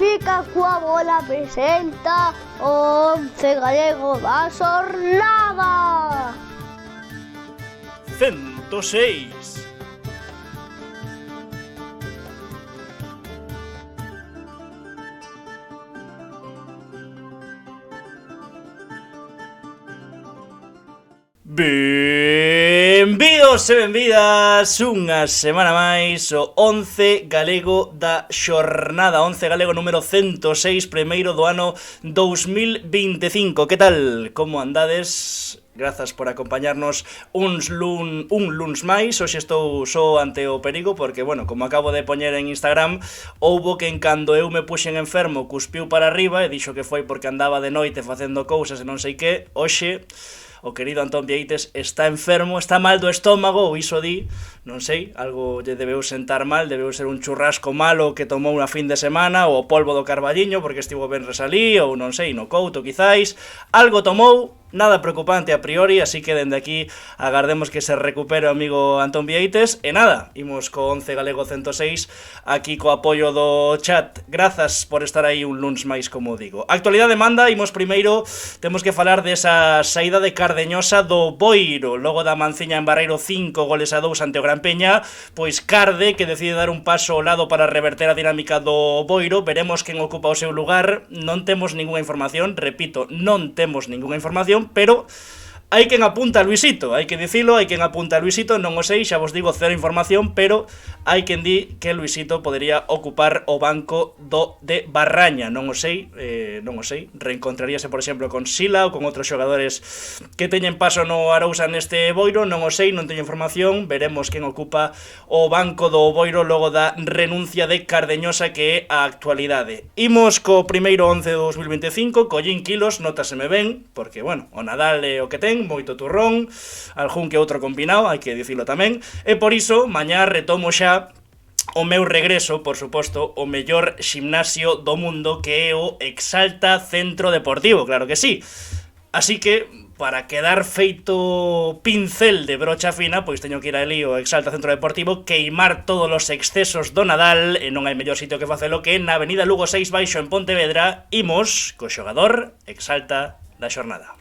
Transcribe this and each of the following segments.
Benfica coa bola presenta o 11 galego da xornada. 106. Benvidos e benvidas unha semana máis o 11 galego da xornada, 11 galego número 106, primeiro do ano 2025. Que tal? Como andades? Grazas por acompañarnos un luns máis. Hoxe estou só ante o perigo porque, bueno, como acabo de poñer en Instagram, houbo quen cando eu me puxen enfermo cuspiu para arriba e dixo que foi porque andaba de noite facendo cousas e non sei que. Hoxe o querido Antón Vieites está enfermo, está mal do estómago, ou iso di, non sei, algo lle debeu sentar mal, debeu ser un churrasco malo que tomou unha fin de semana, ou o polvo do Carballiño porque estivo ben resalí, ou non sei, no Couto quizáis, algo tomou, nada preocupante a priori, así que dende aquí agardemos que se recupere o amigo Antón Vieites, e nada, imos co 11 galego 106, aquí co apoio do chat. Grazas por estar aí un luns máis, como digo. Actualidade manda, imos primeiro, temos que falar desa saída de Cardeñosa do Boiro, logo da manciña en Barreiro 5-2 ante o Gran Peña, pois Carde, que decide dar un paso ao lado para reverter a dinámica do Boiro, veremos quen ocupa o seu lugar, non temos ninguna información, repito, non temos ninguna información, pero hai quen apunta a Luisito, hai que dicilo, hai quen apunta a Luisito, non o sei, xa vos digo, cero información, pero hai quen di que Luisito podería ocupar o banco de Barraña, non o sei, reencontraríase, por exemplo, con Sila ou con outros xogadores que teñen paso no Arousa neste Boiro, non o sei, non teño información, veremos quen ocupa o banco do Boiro logo da renuncia de Cardeñosa, que é a actualidade. Imos co primeiro 11 de 2025, collín kilos, nótaseme ben, porque, bueno, o Nadal é o que ten, moito turrón, algún que outro combinado, hai que dicilo tamén, e por iso, mañá retomo xa o meu regreso, por suposto, o mellor ximnasio do mundo, que é o Exalta Centro Deportivo, claro que sí. Así que, para quedar feito pincel de brocha fina, pois teño que ir ali ao Exalta Centro Deportivo, queimar todos os excesos do Nadal, e non hai mellor sitio que facelo que na Avenida Lugo 6 baixo en Pontevedra. Imos co xogador Exalta da xornada.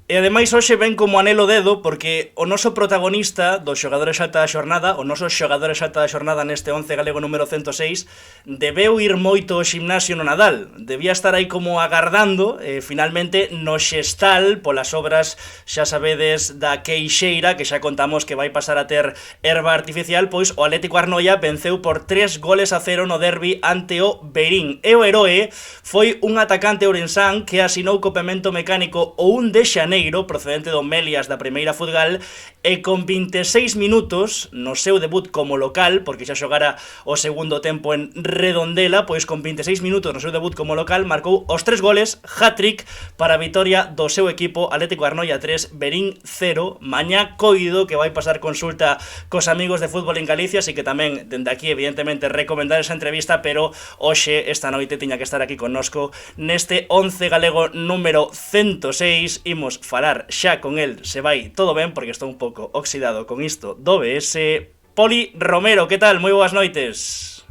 E ademais hoxe ven como anelo dedo porque o noso protagonista do xogador Exalta da xornada, o noso xogador Exalta da xornada neste 11 galego número 106, debeu ir moito ao ximnasio no Nadal. Debía estar aí como agardando, finalmente no Xestal, polas obras, xa sabedes, da Queixeira, que xa contamos que vai pasar a ter erva artificial, pois o Atlético Arnoia venceu por 3-0 no derbi ante o Verín. E o heroe foi un atacante ourensán que asinou co pemento mecánico o 1 de xaneiro, procedente do Melias da primeira Futgal, e con 26 minutos no seu debut como local, porque xa xogara o segundo tempo en Redondela, pois con 26 minutos no seu debut como local marcou os 3 goles, hat-trick para a vitoria do seu equipo, Atlético Arnoia 3, Verín 0. Mañá coido que vai pasar consulta cos amigos de fútbol en Galicia, así que tamén dende aquí evidentemente recomendar esa entrevista, pero hoxe, esta noite, tiña que estar aquí connosco neste 11 galego número 106. Imos falar xa con el, se vai todo ben, porque estou un pouco oxidado con isto do BS. Poli Romero, que tal? Moi boas noites.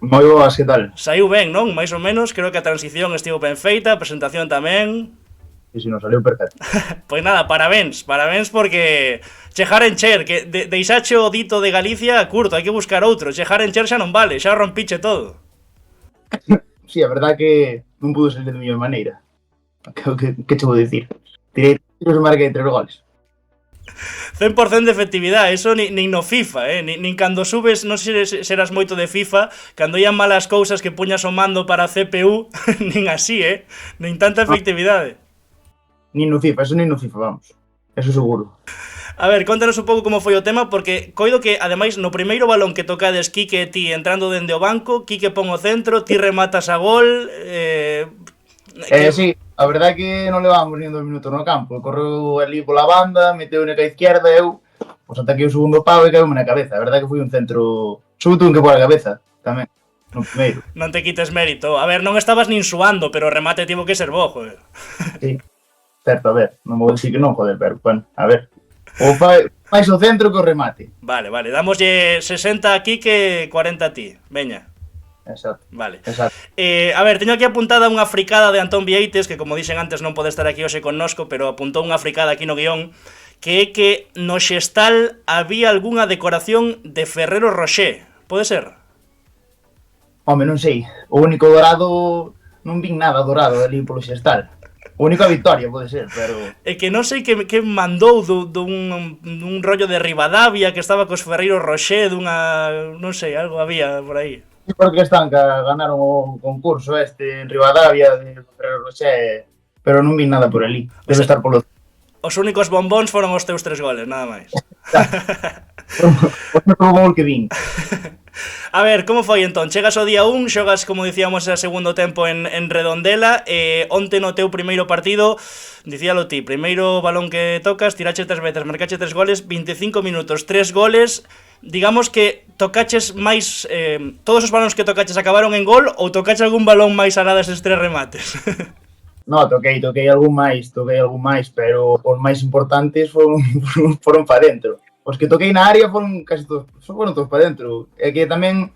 Moi boas, que tal? Saiu ben, non? Mais ou menos, creo que a transición estivo ben feita, a presentación tamén. Sí, nos saliu perfecto. Pois nada, parabéns porque chejar en cher, que deixache o dito de Galicia curto, hai que buscar outro. Chejar en cher xa non vale, xa rompiche todo. Sí, a verdad que non pudo ser de miña maneira. Que che vou dicir? Tirei tiros e marquei 3 goles. 100% de efectividade, eso nin no FIFA, nin cando subes, non sei se serás moito de FIFA, cando ian malas cousas que puñas o mando para CPU, nin así, nin tanta efectividade. Nin no FIFA, vamos. Eso seguro. A ver, contanos un pouco como foi o tema, porque coido que, ademais, no primeiro balón que tocades Quique e ti entrando dende o banco, Quique pon o centro, ti rematas a gol, Sí, a verdade é que non levábamos nin 2 minutos no campo. Correu ali pola banda, meteu na izquierda e eu pois ataquei o segundo pau e caeu na cabeza. A verdade é que foi un centro... Sobre todo un que por a cabeza, tamén, no primeiro. Non te quites mérito. A ver, non estabas nin suando, pero o remate tivo que ser bo, joder. Sí, certo, a ver, non vou dicir que non, joder, pero, bueno, a ver. Ou fai máis o centro que o remate. Vale, damoslle 60 aquí que 40 a ti. Veña. Exacto. Vale. Exacto. A ver, teño aquí apuntada unha fricada de Antón Vieites, que como dixen antes non pode estar aquí hoxe connosco, pero apuntou unha fricada aquí no guión, que é que no Xestal había algunha decoración de Ferrero Rocher. Pode ser? Home, non sei. O único dorado... Non vin nada dorado ali polo Xestal. O único a victoria pode ser, pero... É que non sei que mandou dun rollo de Rivadavia que estaba cos Ferrero Rocher dunha... Non sei, algo había por aí. Sí, porque están que ganaron o concurso en Rivadavia de Ferrero Rocher, pero non vi nada por ali. Debe estar polo... Os únicos bombóns foron os teus 3 goles, nada máis. O único gol que vin. A ver, como foi entón? Chegas ao día 1, xogas, como dicíamos, a segundo tempo en Redondela, onte no teu primeiro partido, dicíalo ti, primeiro balón que tocas, tirache 3 veces, marcache 3 goles, 25 minutos, 3 goles, digamos que tocaches máis, todos os balóns que tocaches acabaron en gol ou tocaches algún balón máis alá deses 3 remates? No, toquei algún máis, pero os máis importantes foron para dentro. Os que toquei na área foron casi todos, foron todos para dentro. É que tamén,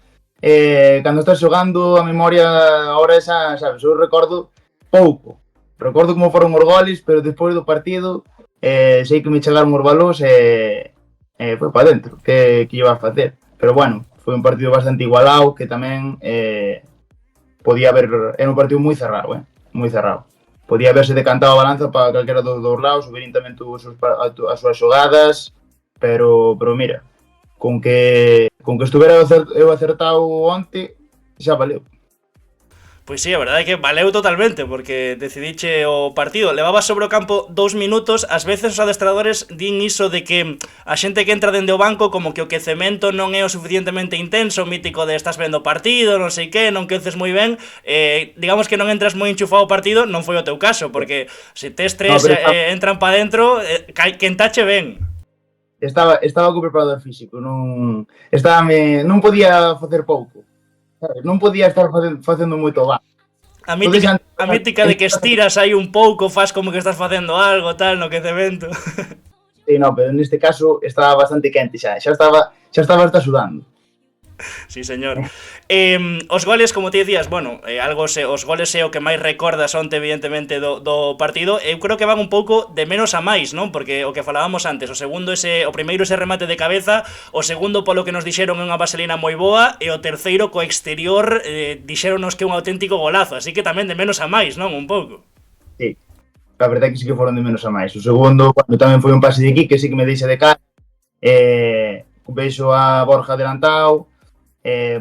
cando estás xogando, a memoria ahora esa, sabes, eu recordo pouco. Recordo como foron os goles, pero despois do partido, sei que me chegaron os balóns e foi para dentro, que iba a facer. Pero bueno, foi un partido bastante igualado, que tamén podía haber, era un partido moi cerrado, moi cerrado. Podía haberse decantado a balanza para calquera dos lados, o Berín tamén tuvo as súas xogadas, pero mira, con que estuvera eu acertado onte, xa valeu. Pois sí, a verdade é que valeu totalmente, porque decidiche o partido. Levabas sobre o campo 2 minutos, ás veces os adestradores din iso de que a xente que entra dende o banco como que o quecemento non é o suficientemente intenso, mítico de estás vendo o partido, non sei que, non queces moi ben, digamos que non entras moi enchufado o partido, non foi o teu caso, porque se tes 3 entran pa dentro, quentache ben. Estaba co preparador físico, non podía facer pouco. Non podía estar facendo moito va. A mítica de que estiras aí un pouco, faz como que estás facendo algo, tal, no quecemento. Sí, no, pero neste caso estaba bastante quente xa estaba hasta sudando. Sí, señor. Os goles, como ti dicías, bueno, os goles é o que máis recordas onte, evidentemente, do partido. Eu creo que van un pouco de menos a máis, non? Porque o que falábamos antes, o primeiro ese remate de cabeza, o segundo polo que nos dixeron é unha vaselina moi boa, e o terceiro co exterior dixéronos que é un auténtico golazo, así que tamén de menos a máis, non? Un pouco. Sí, a verdade é que sí que foron de menos a máis. O segundo, cando tamén foi un pase de Quique, sí que me deixa de cara, veixo a Borja adelantado,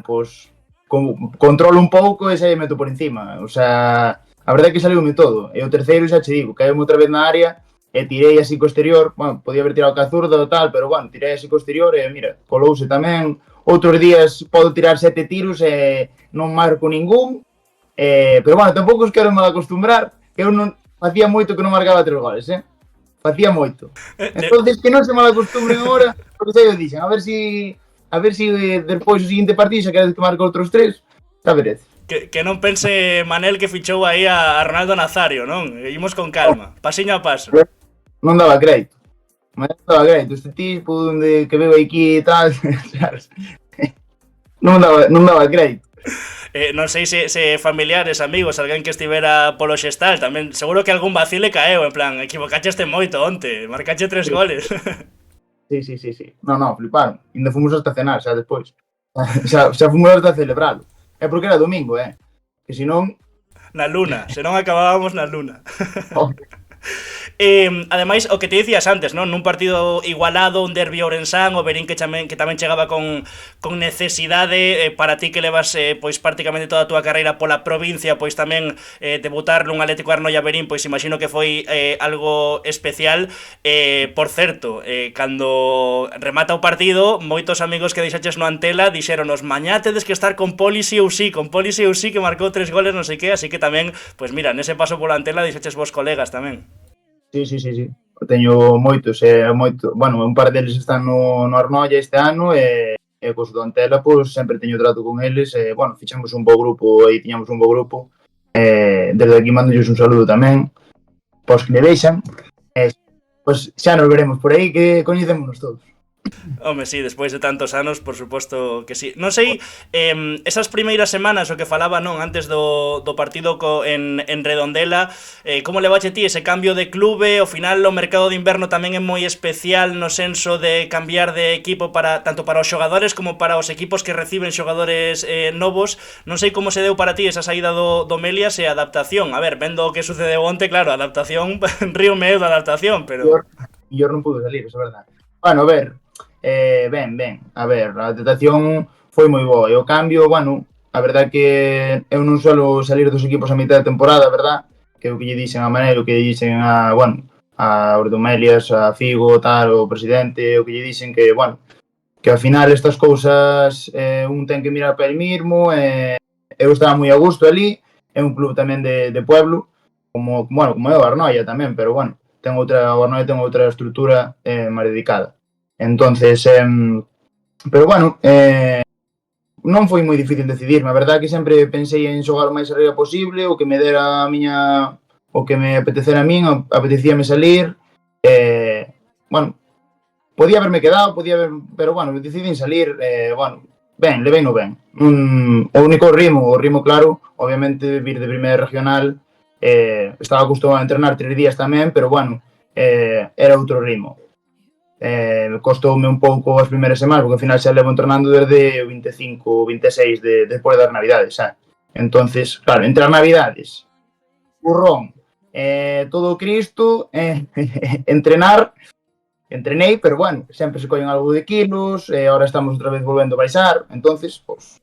pois controlo un pouco e xa meto por encima. O sea, a verdade é que saliume todo. E o terceiro xa che digo, caímos outra vez na área e tirei así co exterior. Bueno, podía haber tirado ca zurda ou tal, pero bueno, tirei así co exterior e mira, colouse tamén. Outros días podo tirar 7 tiros e non marco ningún. Pero bueno, tampouco os quero mal acostumbrar. Eu non facía moito que non marcaba 3 goles, Facía moito. Entonces que non se mal acostumbren agora, porque xa eu dixen, a ver si despois o seguinte partido xa queres que marque outros 3, xa veredes. Que non pense Manel que fichou aí a Ronaldo Nazario, non? Imos con calma, pasiño a paso. Non daba crédito. Este tipo que veo aquí e tal, sabes? Non daba crédito. Non sei se familiares, amigos, alguén que estivera polo Xestal, tamén seguro que algún vacile caeu, en plan, equivocaxeste moito onte, marcaxe 3 goles. Sí. No, fliparon. Ainda fomos hasta cenar, xa despois. Xa fomos hasta celebralo. É porque era domingo, Que senón... Na luna, senón acabábamos na luna. Ademais, o que te dicías antes, non? Nun partido igualado, un derbi ourensán, o Verín que tamén chegaba con necesidade, para ti que levas pois prácticamente toda a túa carreira pola provincia, pois tamén debutar nun Atlético Arnoia Verín, pois imagino que foi algo especial. Por certo, cando remata o partido, moitos amigos que deixaches no Antela dixéronos: mañá tedes que estar con Poli sí ou sí, que marcou 3 goles, non sei que, así que tamén, pois mira, nese paso pola Antela deixaches vos colegas tamén. Sí. Teño moitos, bueno, un par deles están no Arnoia este ano e cos do Antela, pois sempre teño trato con eles, bueno, fichamos un bo grupo, aí tiñamos un bo grupo, desde aquí mandolles un saludo tamén, pos que me deixan, pois xa nos veremos por aí, que coñecémonos todos. Home, sí, despois de tantos anos, por suposto que sí. Non sei, esas primeiras semanas, o que falaba, non, antes do partido en Redondela, como levache ti ese cambio de clube? Ao final o mercado de inverno tamén é moi especial no senso de cambiar de equipo tanto para os xogadores como para os equipos que reciben xogadores novos. Non sei como se deu para ti esa saída do Melias e a adaptación. A ver, vendo o que sucedeu onte, claro, a adaptación, río medio da adaptación, pero... Yo non pude salir, eso é verdade. Bueno, a ver, ben. A ver, a adaptación foi moi boa. E o cambio, bueno, a verdade que eu non suelo salir dos equipos a mitad de temporada, a verdade, que é o que lle dixen a Manel, o que lle dixen a, bueno, a Ordomelias, a Figo, tal, o presidente, o que lle dixen que, bueno, que ao final estas cousas un ten que mirar para el mismo, eu estaba moi a gusto ali, é un club tamén de pueblo, como é o Arnoia tamén, pero, bueno, o Arnoia ten outra estrutura máis dedicada. Entonces, pero bueno, non foi moi difícil decidirme. A verdade que sempre pensei en xogar o máis arriba posible, o que me dera o que me apetecera a min, apetecíame salir. Bueno, podía haberme quedado, pero bueno, decidín salir, bueno, levei no ben. O único o ritmo claro, obviamente vir de primeira regional, estaba acostumado a entrenar 3 días tamén, pero bueno, era outro ritmo. Costoume un pouco as primeiras semanas, porque ao final xa levo entrenando desde o 25 ou 26 despois das navidades, xa. Entonces, claro, entre as navidades, burrón, todo o Cristo, entrenei, pero bueno, sempre se collen algo de kilos, ahora estamos outra vez volvendo a baixar, entonces, pues,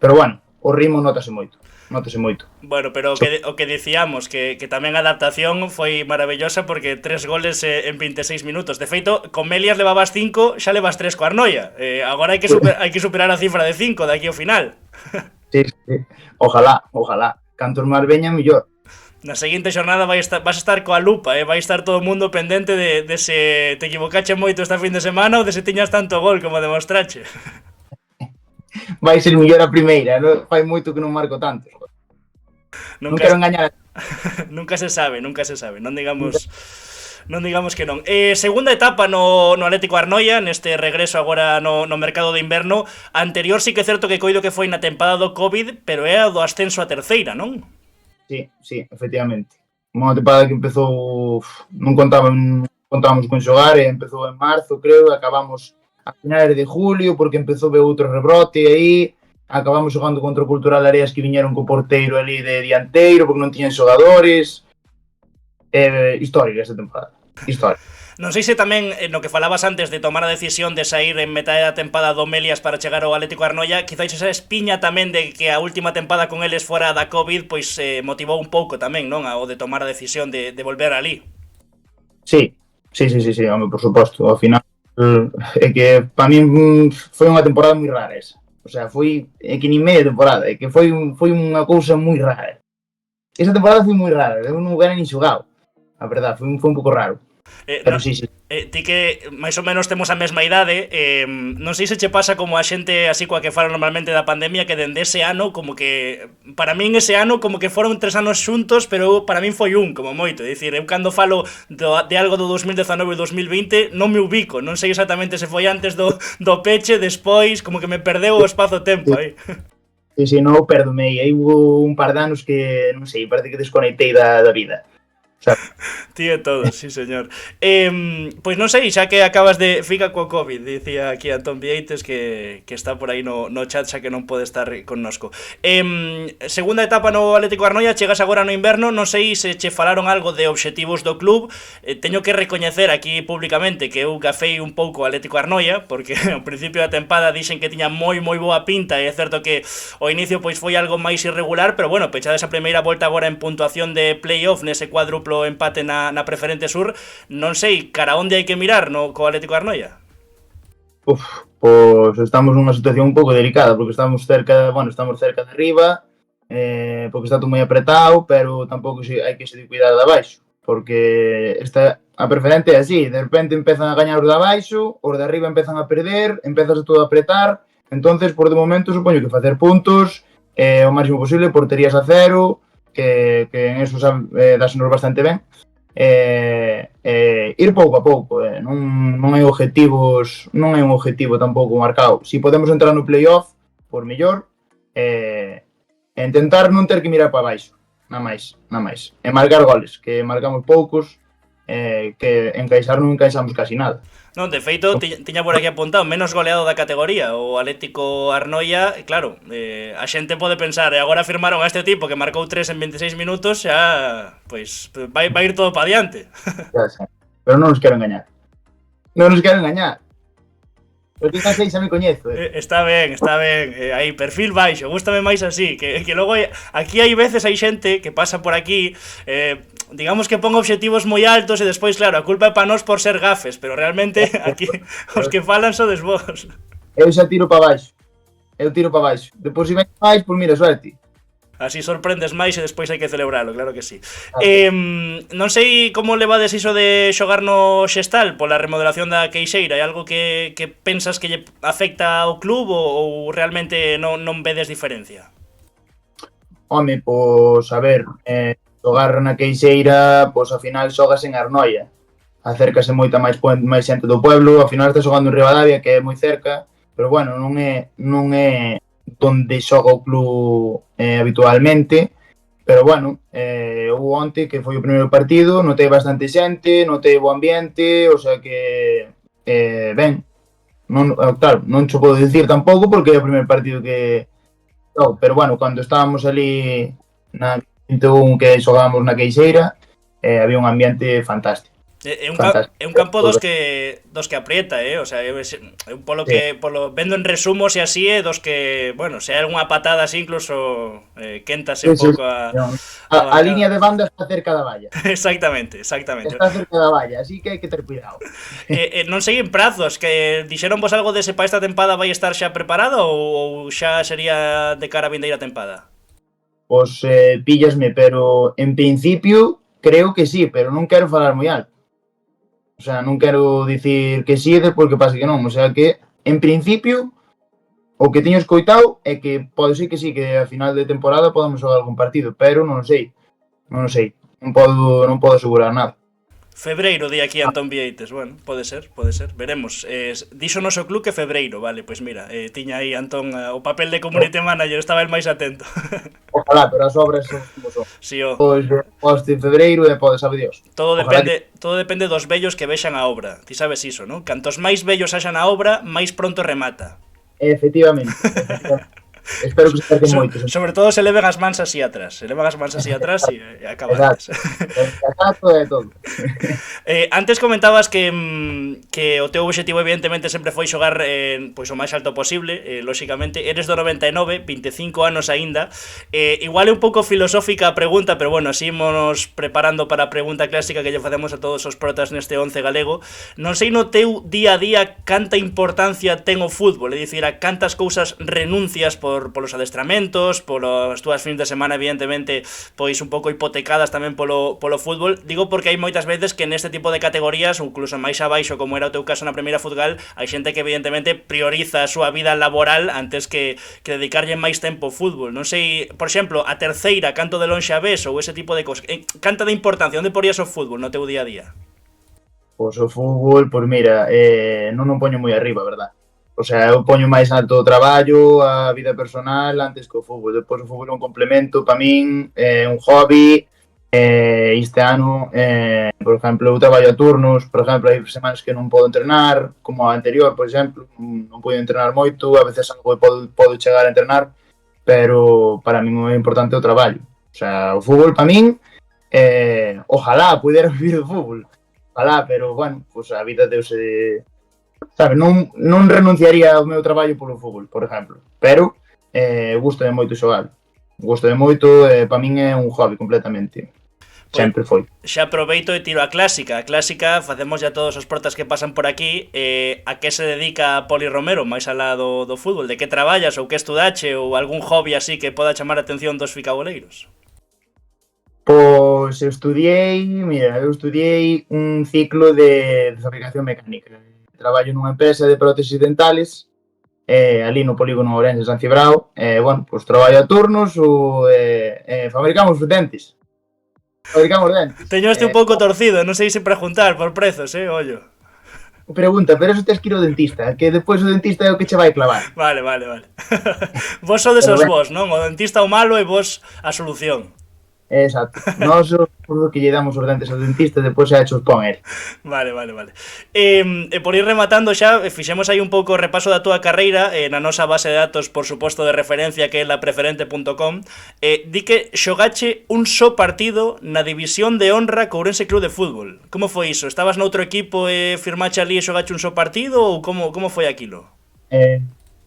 pero bueno, o ritmo nótase moito. Bueno, pero o que dicíamos, que tamén a adaptación foi maravillosa, porque 3 goles en 26 minutos. De feito, con Melias levabas 5, xa levas 3 co Arnoia. Agora hai que superar a cifra de 5 daqui ao final. Sí. Ojalá. Cantos máis veñan, mellor. Na seguinte xornada vas a estar coa lupa, vai estar todo o mundo pendente de se te equivocache moito esta fin de semana ou de se tiñas tanto gol como demostrache. Vai ser mellor a primeira, non? Fai moito que non marco tanto. Non quero engañar. Nunca se sabe, non digamos que non. Segunda etapa no Atlético Arnoia, neste regreso agora no mercado de inverno. Anterior sí que é certo que coido que foi na tempada do Covid, pero é do ascenso a terceira, non? Sí, efectivamente. Unha tempada que empezou, non contábamos con xogar, empezou en marzo, creo, e acabamos a finales de julio, porque empezou a ver outro rebrote aí, acabamos xogando contra o Cultural Areas, que viñeron co porteiro ali de dianteiro, porque non tiñan xogadores. Histórica esta temporada, histórica. Non sei se tamén, no que falabas antes de tomar a decisión de sair en metade da tempada do Melias para chegar ao Atlético Arnoia, quizás esa espiña tamén de que a última tempada con eles fora da Covid, pois motivou un pouco tamén, non? O de tomar a decisión de volver ali. Sí, home, por suposto. Ao final, é que para min foi unha temporada moi rara esa. O sea, foi que nin media temporada, é que foi unha cousa moi rara. Esa temporada foi moi rara, eu non era nin xogado. A verdade, foi un pouco raro. Pero sí. Ti que máis ou menos temos a mesma idade, non sei se che pasa como a xente así coa que fala normalmente da pandemia, que dende ese ano, como que para min ese ano como que foron 3 anos xuntos, pero para min foi un, como moito. É dicir, eu cando falo de algo do 2019 e 2020 non me ubico, non sei exactamente se foi antes do peche, despois, como que me perdeu o espazo-tempo aí. Sí, non, perdome aí. Hai un par de anos que, non sei, parece que desconectei da vida. sea, Tío todo, sí señor. Pois non sei, xa que acabas de fica co COVID, dicía aquí Antón Vieites que está por aí no chat, xa que non pode estar connosco. Segunda etapa no Atlético Arnoia, chegas agora no inverno, non sei se che falaron algo de obxectivos do club. Teño que recoñecer aquí públicamente que eu gafei un pouco o Atlético Arnoia, porque ao principio da tempada dixen que tiña moi boa pinta, e é certo que o inicio pois foi algo máis irregular, pero bueno, pechada esa primeira volta agora en puntuación de playoff nese cuádruplo empate na Preferente Sur, non sei cara onde hai que mirar no co Atlético Arnoia. Pois estamos nunha situación un pouco delicada, porque estamos cerca de arriba, porque está todo moi apretado, pero tampouco hai que se cuidar de abaixo, porque a Preferente é así, de repente empezan a gañar os de abaixo, os de arriba empezan a perder, empezas a todo a apretar, entonces por de momento supoño que facer puntos o máximo posible, porterías a cero, que en eso dásenos bastante ben, ir pouco a pouco, non hai objetivos, non hai un objetivo tampouco marcado. Si podemos entrar no playoff, por mellor, intentar non ter que mirar para baixo, nada máis, e marcar goles, que marcamos poucos, que encaixar non encaixamos casi nada. Non, de feito, tiña por aquí apuntado menos goleado da categoría, o Atlético Arnoia, e claro, a xente pode pensar, e agora firmaron a este tipo que marcou 3 en 26 minutos, xa, pois, vai ir todo para diante. Pero non nos quero engañar. Eu tiña 6 xa me coñezo. Está ben, aí, perfil baixo, gústame máis así, que logo aquí hai veces hai xente que pasa por aquí, digamos que pongo obxectivos moi altos e despois, claro, a culpa é para nós por ser gafes, pero realmente aquí os que falan sodes vos. Eu xa tiro para baixo. Depois se ven máis, pois mira, suerte. Así sorprendes máis e despois hai que celebralo, claro que sí. Non sei como levades iso de xogar no Xestal pola remodelación da Queixeira, é algo que pensas que lle afecta ao club ou realmente non vedes diferencia? Home, pois, a ver, xogar na Queixeira, pois ao final xogas en Arnoia. Acércase moita máis xente do pueblo, ao final estás xogando en Ribadavia, que é moi cerca, pero bueno, non é donde xoga o club habitualmente, pero bueno, houve onte que foi o primeiro partido, notei bastante xente, notei bo ambiente, o sea que ben, claro, non cho podo dicir tampouco porque é o primeiro partido que pero bueno, cando estábamos ali na 21 que xogábamos na Queixeira, había un ambiente fantástico. É un campo dos que aprieta, o sea, un polo que vendo en resumos e así dos que, bueno, se hai algunha patada así incluso quéntase un pouco a línea de banda está cerca da valla. Exactamente. Está cerca da valla, así que hai que ter cuidado. Non seguen prazos, que dixeron vos algo dese para esta tempada vai estar xa preparado ou xa sería de cara a vindeira tempada? Pois píllasme, pero en principio creo que sí, pero non quero falar moi alto. O sea, non quero dicir que sí, despois que pase que non. O sea que, en principio, o que teño escoitado é que pode ser que sí, que a final de temporada podamos xogar algún partido, pero non sei. Non podo asegurar nada. Febreiro, di aquí Antón Vieites. Bueno, pode ser, veremos. Dixo o noso club que febreiro, vale, pois mira, tiña aí Antón o papel de community manager, estaba el máis atento. Ojalá, pero as obras son como son. Sí, Pois de febreiro e pode saber Dios. Todo depende dos vellos que vexan a obra. Ti sabes iso, non? Cantos máis vellos haxan a obra, máis pronto remata. Efectivamente. Espero que se perquen moitos. Sobre todo se leven as mans así atrás. E acaba. Exacto, é todo. Antes comentabas que o teu objetivo evidentemente sempre foi xogar pois o máis alto posible, lóxicamente. Eres do 99, 25 anos aínda. Igual é un pouco filosófica a pregunta, pero bueno, así ímonos preparando para a pregunta clásica que lle facemos a todos os protas neste 11 galego. Non sei no teu día a día canta importancia ten o fútbol, é dicir, a cantas cousas renuncias polos adestramentos, polas túas fins de semana, evidentemente, pois un pouco hipotecadas tamén polo fútbol. Digo porque hai moitas veces que neste tipo de categorías, ou incluso máis abaixo, como era o teu caso na primeira futbol, hai xente que evidentemente prioriza a súa vida laboral antes que dedicarlle máis tempo ao fútbol. Non sei, por exemplo, a terceira, canto de lonxe a ves, ou ese tipo de cosas. Canta de importancia, onde porías o fútbol no teu día a día? Pois o fútbol, pois mira, non o poño moi arriba, verdad? O sea, eu poño máis alto o traballo, a vida personal, antes que o fútbol. Depois o fútbol é un complemento para min, un hobby, Este ano, por exemplo, eu traballo a turnos, por exemplo, hai semanas que non podo entrenar, como a anterior, por exemplo, non podo entrenar moito, a veces algo podo chegar a entrenar, pero para min é importante o traballo. O sea, o fútbol para min, ojalá pudera vivir do fútbol, ojalá, pero, bueno, pues a vida deuse de... Sabe, non renunciaría ao meu traballo polo fútbol, por exemplo, pero gusto de moito xogar. Gusto de moito, para min é un hobby completamente. Sempre foi. Xa aproveito e tiro a clásica. A clásica, facemos ya todos os portas que pasan por aquí. A que se dedica Poli Romero, máis alá do fútbol? De que traballas ou que estudache ou algún hobby así que poda chamar a atención dos ficaboleiros? Pois eu estudiei un ciclo de fabricación mecánica. Traballo nunha empresa de prótesis dentales, ali no polígono Ourense San Cibrao. Bueno, pois traballo a turnos ou fabricamos dentes. Teño este un pouco torcido, non sei se preguntar por prezos, ollo. Pregunta, pero eso tes que ir ao dentista, que depois o dentista é o que che vai clavar. Vale. Vos sodes os vos, non? O dentista o malo e vos a solución. Exacto. Nós o que lle damos os dentes ao dentista e depois xa hechos pon el. Vale. E por ir rematando xa, fixemos aí un pouco o repaso da túa carreira na nosa base de datos, por suposto, de referencia, que é lapreferente.com. Di que xogache un só partido na división de honra co Ourense Club de Fútbol. Como foi iso? Estabas noutro equipo e firmache ali e xogache un só partido ou como foi aquilo?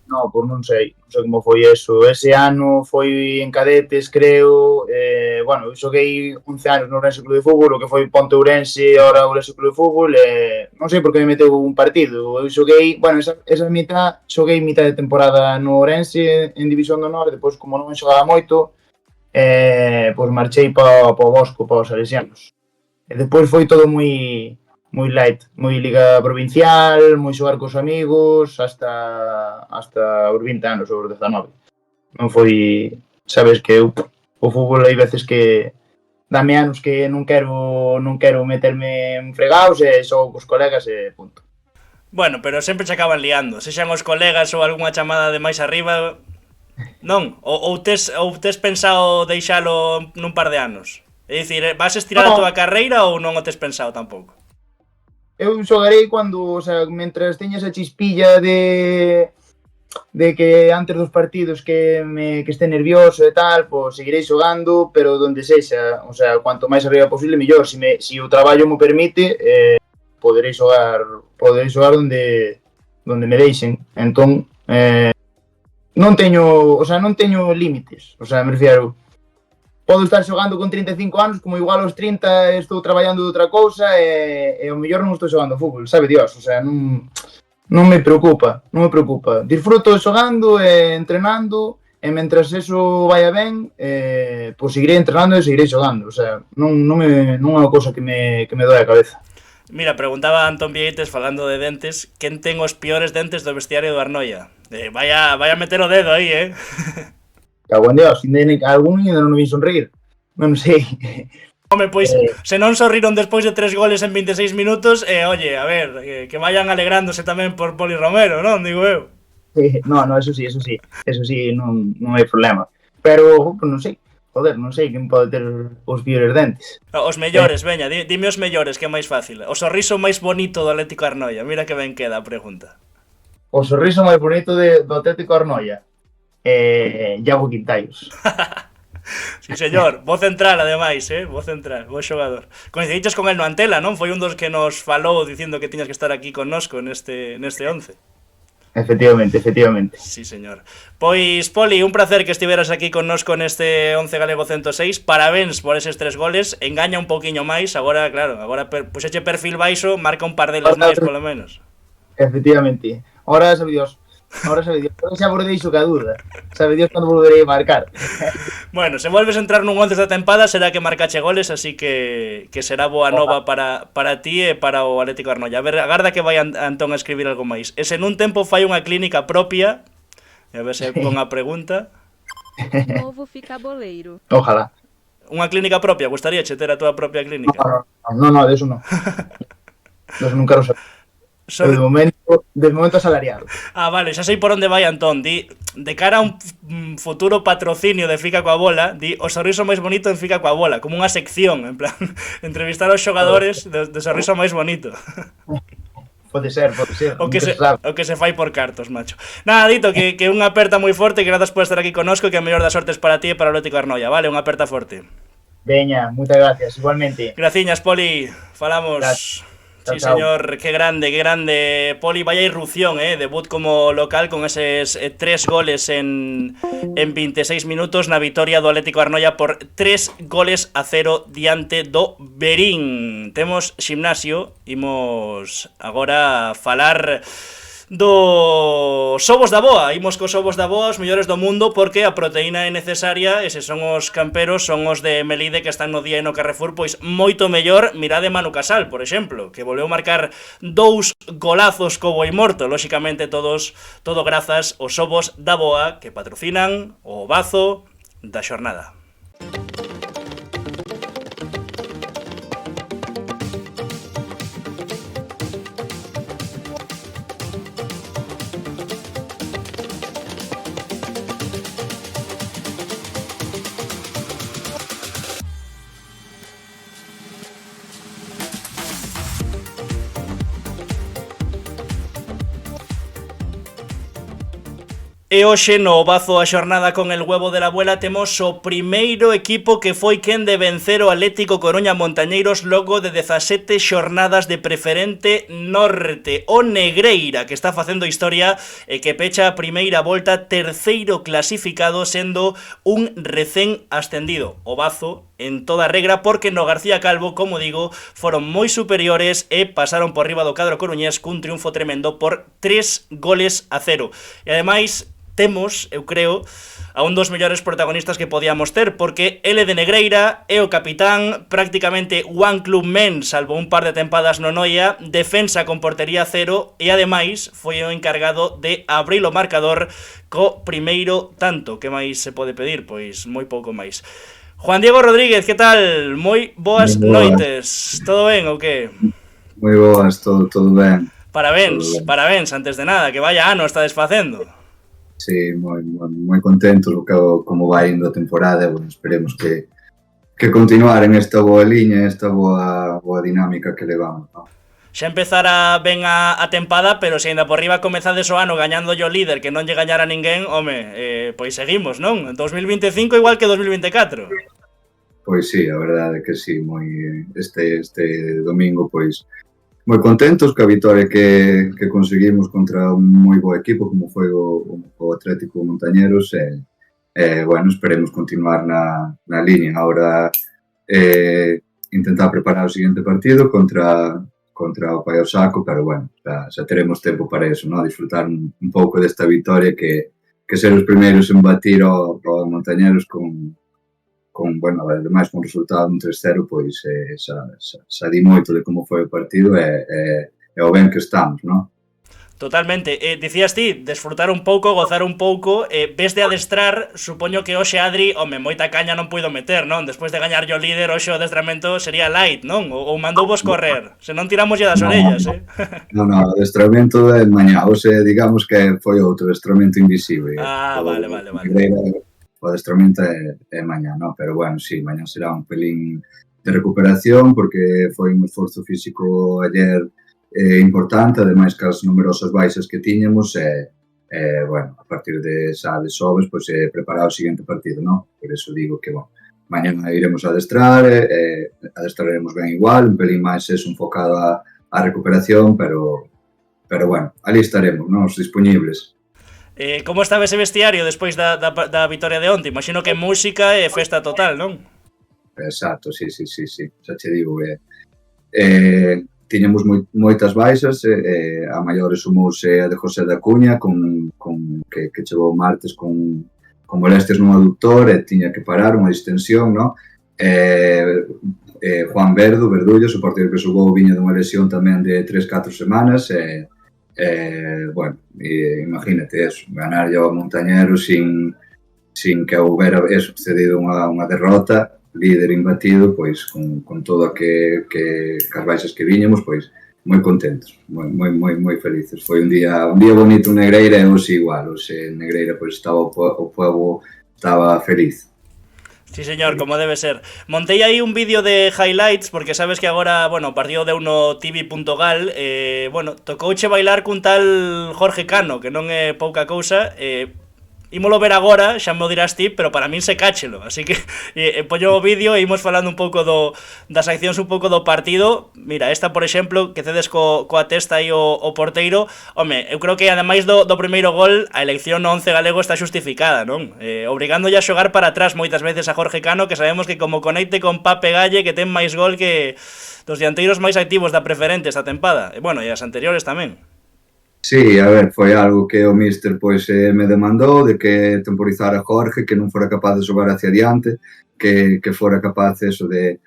No, pois non sei como foi eso. Ese ano foi en cadetes, creo. Bueno, eu xoguei 11 anos no Ourense Club de Fútbol, o que foi Ponte Ourense e ahora Ourense Club de Fútbol. Non sei por que me meteu un partido. Eu xoguei, bueno, esa mitad, xoguei mitad de temporada no Ourense en División de Honor, depois como non me xogaba moito, pois marchei para o Bosco, para os Salesianos. E depois foi todo moi light, moi liga provincial, moi xogar cos amigos, hasta os 20 anos ou os 19. Non foi, sabes que eu, o fútbol hai veces que dame anos que non quero meterme en fregados e xogo cos colegas e punto. Bueno, pero sempre se acaban liando, sexan os colegas ou algunha chamada de máis arriba, non? Ou tes pensado deixalo nun par de anos? É dicir, vas estirar a túa carreira ou non o tes pensado tampouco? Eu xogarei cando, o sea, mentras teña esa chispilla de que antes dos partidos que este nervioso e tal, pois seguirei xogando, pero donde sexa, o sea, cuanto máis arriba posible, mellor. Si o traballo me permite, poderei xogar donde me deixen. Entón, non teño límites, o sea, me refiero, podo estar xogando con 35 anos, como igual aos 30 estou traballando de outra cousa e ao mellor non estou xogando fútbol, sabe Dios, o sea, non me preocupa. Disfruto xogando e entrenando e mentras eso vaya ben, pois seguirei entrenando e seguirei xogando, o sea, non é unha cousa que me doe a cabeza. Mira, preguntaba Antón Vieites, falando de dentes, quen ten os piores dentes do vestiario do Arnoia? Vaya a meter o dedo aí, Cago en Dios, algún ainda non vi sonreír. Non sei. Home, pois, se non sorriron despois de 3 goles en 26 minutos, oye, a ver, que vayan alegrándose tamén por Poli Romero, non? Digo eu. No, eso sí, non hai problema. Pero, non sei, non sei quen pode ter os piores dentes. Os mellores, veña, dime os mellores, que é máis fácil. O sorriso máis bonito do Atlético Arnoia, mira que ben queda a pregunta. O sorriso máis bonito do Atlético Arnoia? Iago Quintaios. Sí, señor, voz central ademais, voz central, bo xogador. Coincidiches con el no Antela, non? Foi un dos que nos falou dicindo que tiñas que estar aquí connosco neste 11. Efectivamente. Sí, señor. Pois, Poli, un placer que estiveras aquí connosco neste 11 Galego 106. Parabéns por eses 3 goles. Engaña un poquinho máis. Agora, claro, puxeche perfil baixo, marca un par deles máis, polo menos. Efectivamente. Ahora sabe Dios. Ahora xa vos deixo que a duda. Sabe Dios cando volverei a marcar. Bueno, se volves a entrar nun 11 da tempada será que marcache goles, así que será boa nova para ti e para o Atlético Arnoia. A ver, agarda que vai Antón a escribir algo máis. E se nun tempo fai unha clínica propia, a ver se pon a pregunta. Novo ficaboleiro. Ojalá. Unha clínica propia, gustaríache ter a túa propia clínica? No, de eso non. De eso non quero saber. De momento de momento asalariado. Ah, vale, xa sei por onde vai Antón. Di, de cara a un futuro patrocinio de Fica coa Bola, di o sorriso máis bonito en Fica coa Bola, como unha sección, en plan, entrevistar aos xogadores de sorriso máis bonito. Pode ser, O que, nunca se, se sabe. o que se fai por cartos, macho. Nada, dito, que unha aperta moi forte, que grazas por estar aquí connosco, que a mellor das sortes para ti e para o Atlético Arnoia, vale? Unha aperta forte. Veña, moitas gracias, igualmente. Graciñas, Poli, falamos. Gracias. Sí, Chao, chao. señor, qué grande. Poli, vaya irrupción, debut como local con eses 3 goles en 26 minutos na vitoria do Atlético Arnoia por 3-0 diante do Berín. Temos Ximnasio, imos agora falar dos ovos da boa. Imos cos ovos da boa, os mellores do mundo, porque a proteína é necesaria, e se son os camperos, son os de Melide que están no día e no Carrefour, pois moito mellor. Mirade Manu Casal, por exemplo, que volveu marcar 2 golazos co boi morto, lóxicamente todo grazas aos ovos da boa que patrocinan o bazo da xornada. E hoxe no bazo a xornada con el huevo de la abuela temos o primeiro equipo que foi quen de vencer o Atlético Coruña Montañeiros logo de 17 xornadas de preferente norte. O Negreira, que está facendo historia e que pecha a primeira volta terceiro clasificado sendo un recén ascendido. O bazo en toda regra porque no García Calvo, como digo, foron moi superiores e pasaron por riba do cadro coruñés cun triunfo tremendo por 3-0. E ademais temos, eu creo, a un dos mellores protagonistas que podíamos ter, porque ele de Negreira é o capitán, prácticamente one club men, salvo un par de tempadas no Noia, defensa con portería cero, e ademais foi o encargado de abrir o marcador co primeiro tanto. Que máis se pode pedir? Pois moi pouco máis. Juan Diego Rodríguez, que tal? Moi boas noites. Todo ben ou que? Moi boas, todo ben. Parabéns, antes de nada, que vaya ano estades facendo. Sí, moi contentos como vai indo a temporada, bueno, esperemos que continuar en esta boa liña, esta boa dinámica que levamos, ¿no? Xa empezara ben a tempada, pero se ainda por riba comezades o ano gañando yo líder que non lle gañara ninguén, home, pois seguimos, non? 2025 igual que 2024. Pois sí, a verdade é que sí, este domingo, pois moi contentos ca vitoria que conseguimos contra un moi bo equipo como foi o Atlético Montañeros e bueno, esperemos continuar na liña. Ahora intentar preparar o seguinte partido contra o Paio Saco, pero bueno, xa teremos tempo para eso, ¿no? Disfrutar un pouco desta vitoria que ser os primeiros en batir ao Montañeros con bueno, ademais con resultado un 3-0, pois xa di moito de como foi o partido e o ben que estamos, non? Totalmente. Dicías ti, desfrutar un pouco, gozar un pouco, ves de adestrar, supoño que hoxe Adri, home, moita caña non puido meter, non? Despois de gañar yo líder, hoxe o adestramento sería light, non? Ou mandou vos correr, se non tiramos ya das orellas, Non, o adestramento é mañá, hoxe digamos que foi outro adestramento invisible. Ah, vale. O adestramento é mañá, non? Pero bueno, sí, mañá será un pelín de recuperación porque foi un esforzo físico ayer importante, ademais que as numerosas baixas que tiñamos bueno, a partir de xoves, pois preparar o seguinte partido, non? Por eso digo que, bueno, mañá iremos a adestrar, adestraremos ben igual, un pelín máis enfocado á recuperación, pero bueno, ali estaremos, non? Os dispoñibles. Como estaba ese vestiario despois da vitoria de onte? Imagino que música e festa total, non? Exacto, sí, xa che digo, tiñamos moitas baixas, a maiores sumouse a de José da Cuña, que chegou o martes con molestias no aductor e tiña que parar unha distensión, non? Juan Verdullos, o porteiro que xogou, viña dunha lesión tamén de 3-4 semanas, bueno, imagínate eso, ganar yo a Montañero sin que houbera sucedido unha derrota, líder imbatido, pois con todo que as baixas que viñemos, pois moi contentos, moi felices. Foi un día bonito en Negreira e hoxe igual, hoxe en Negreira pois estaba o povo estaba feliz. Sí, señor, como debe ser. Montei aí un vídeo de highlights, porque sabes que agora, bueno, o partido de uno TV.gal, bueno, tocouche bailar cun tal Jorge Cano, que non é pouca cousa, ímolo ver agora, xa me o dirás ti, pero para min se cáchelo, así que poño o vídeo e imos falando un pouco das accións un pouco do partido. Mira, esta, por exemplo, que cedes coa testa aí o porteiro, home, eu creo que ademais do primeiro gol, a elección no 11 galego está xustificada, non? Obrigándolle a xogar para atrás moitas veces a Jorge Cano, que sabemos que como conecte con Pape Galle, que ten máis gol que dos dianteiros máis activos da preferente esta tempada, e bueno, e as anteriores tamén. Sí, a ver, foi algo que o míster pois me demandou de que temporizara Jorge, que non fora capaz de xogar hacia adiante, que fora capaz eso de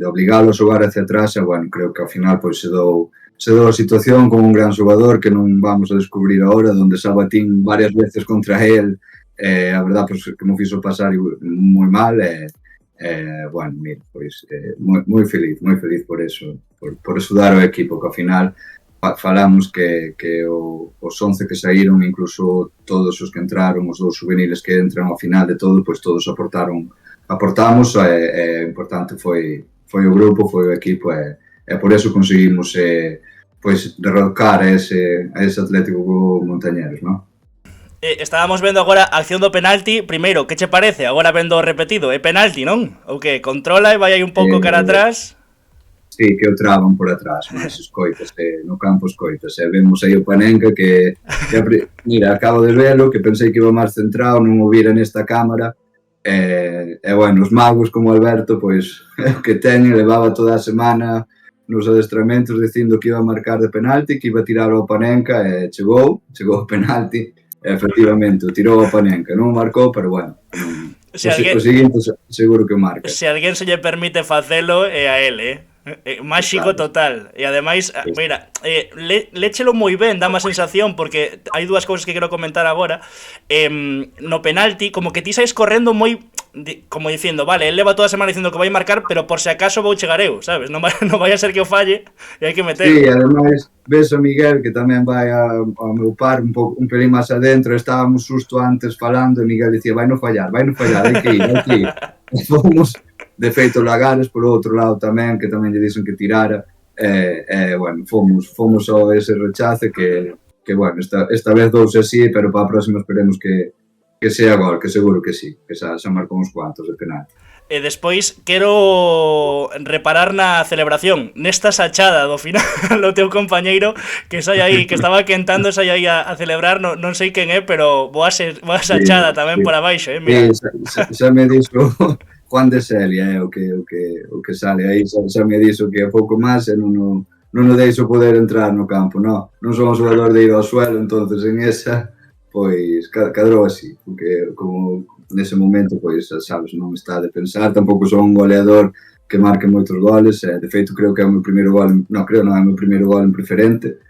obligalo a xogar hacia atrás, e bueno, creo que ao final pois se dou a situación con un gran xogador que non vamos a descubrir agora, donde xa batín varias veces contra él, a verdad pois que me fixo pasar moi mal, bueno, mira, pois moi feliz por eso, por axudar o equipo, que ao final falamos que os 11 que saíron, incluso todos os que entraron, os dous juveniles que entran ao final de todo, pois todos aportamos, e importante foi o grupo, foi o equipo, e por eso conseguimos pois derrocar a ese Atlético Montañeros, non? Estábamos vendo agora a acción do penalti. Primeiro, que che parece? Agora vendo o repetido, é penalti, non? Ou que controla e vai aí un pouco cara atrás? Sí, que o traban por atrás, mas escoitas, no campo escoitas, e vemos aí o Panenka que mira, acabo de velo, que pensei que iba máis centrado, non o vira nesta cámara, e bueno, os magos como Alberto, pois, o que teñen, levaba toda a semana nos adestramentos dicindo que iba a marcar de penalti, que iba a tirar ao Panenka, e chegou o penalti, e efectivamente, o tirou ao Panenka, non o marcou, pero bueno, o seguinte seguro que marca. Se alguén se lle permite facelo, é a él, máxico total. E ademais, mira, léchelo moi ben, dá má sensación, porque hai dúas cousas que quero comentar agora. No penalti, como que ti saes correndo moi, como dicindo, vale, él leva toda a semana dicindo que vai marcar, pero por se acaso vou chegar eu, sabes? Non vai a ser que o falle e hai que meter. Sí, ademais, ves a Miguel, que tamén vai ao meu par un pelín máis adentro, estábamos justo antes falando, e Miguel dicía, vai non fallar, hai que ir. Fomos, de feito, Lagares, por outro lado tamén, que tamén lle dixen que tirara, bueno, fomos ao ese rechace que bueno, esta vez douse así, pero para a próxima esperemos que sea gol, que seguro que sí, que xa marcou uns cuantos de penalti. E despois quero reparar na celebración, nesta sachada do final do teu compañeiro que sai aí, que estaba quentando, sai aí a celebrar, non sei quen é, pero boa sachada tamén por abaixo, mira. Xa me dixo Juan de Celia, o que sale aí, xa me dixo que a pouco máis e non o deixo poder entrar no campo, non son un xogador de ir ao suelo, entonces en esa, pois, cadrou así, porque como nese momento, pois, sabes, non está de pensar, tampouco son un goleador que marque moitos goles, de feito creo que é o meu primeiro gol, non é o meu primeiro gol en preferente,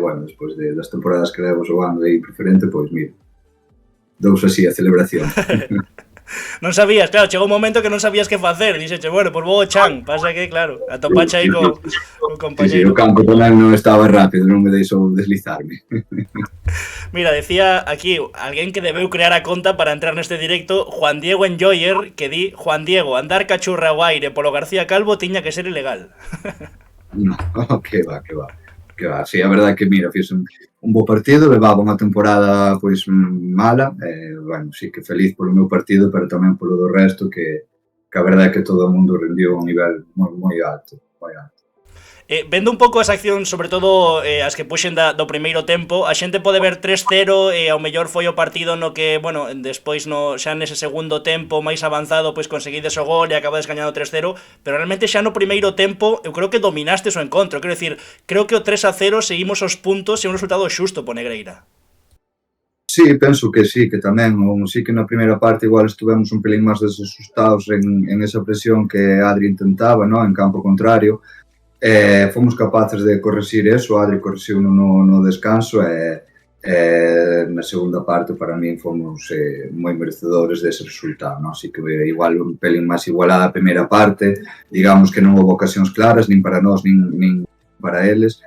bueno, despois das temporadas que levo xogando aí en preferente, pois, mira, douse así a celebración. Non sabías, claro, chegou un momento que non sabías que facer, dixeche, bueno, por vou chan, pasa que, claro, atopache aí co compañeiro. Sí, o campo tamén non estaba rápido, non me deixou deslizarme. Mira, decía aquí, alguén que debeu crear a conta para entrar neste directo, Juan Diego Enjoyer, que di, Juan Diego, andar cachurra ao aire polo García Calvo tiña que ser ilegal. No, que va. Sí, a verdade que, mira, fiz un bo partido, levaba unha temporada pois mala, bueno, sí que feliz polo meu partido, pero tamén polo do resto, que a verdade é que todo o mundo rendiu a un nivel moi alto. Vendo un pouco as accións, sobre todo as que puxen do primeiro tempo, a xente pode ver 3-0 e ao mellor foi o partido no que, bueno, despois xa nese segundo tempo máis avanzado, pois conseguides o gol e acabades gañando 3-0, pero realmente xa no primeiro tempo eu creo que dominastes o encontro, quero dicir, creo que o 3-0 seguimos os puntos e un resultado xusto po Negreira. Sí, penso que sí, que tamén, sí que na primeira parte igual estuvemos un pelín máis desasustados en esa presión que Adri intentaba, ¿no? En campo contrario, fomos capaces de corrixir eso, Adri corrixiu no descanso e Na segunda parte para min fomos moi merecedores dese resultado, non? Así que igual un pelín máis igualada a primeira parte, digamos que non houve ocasións claras nin para nós nin para eles,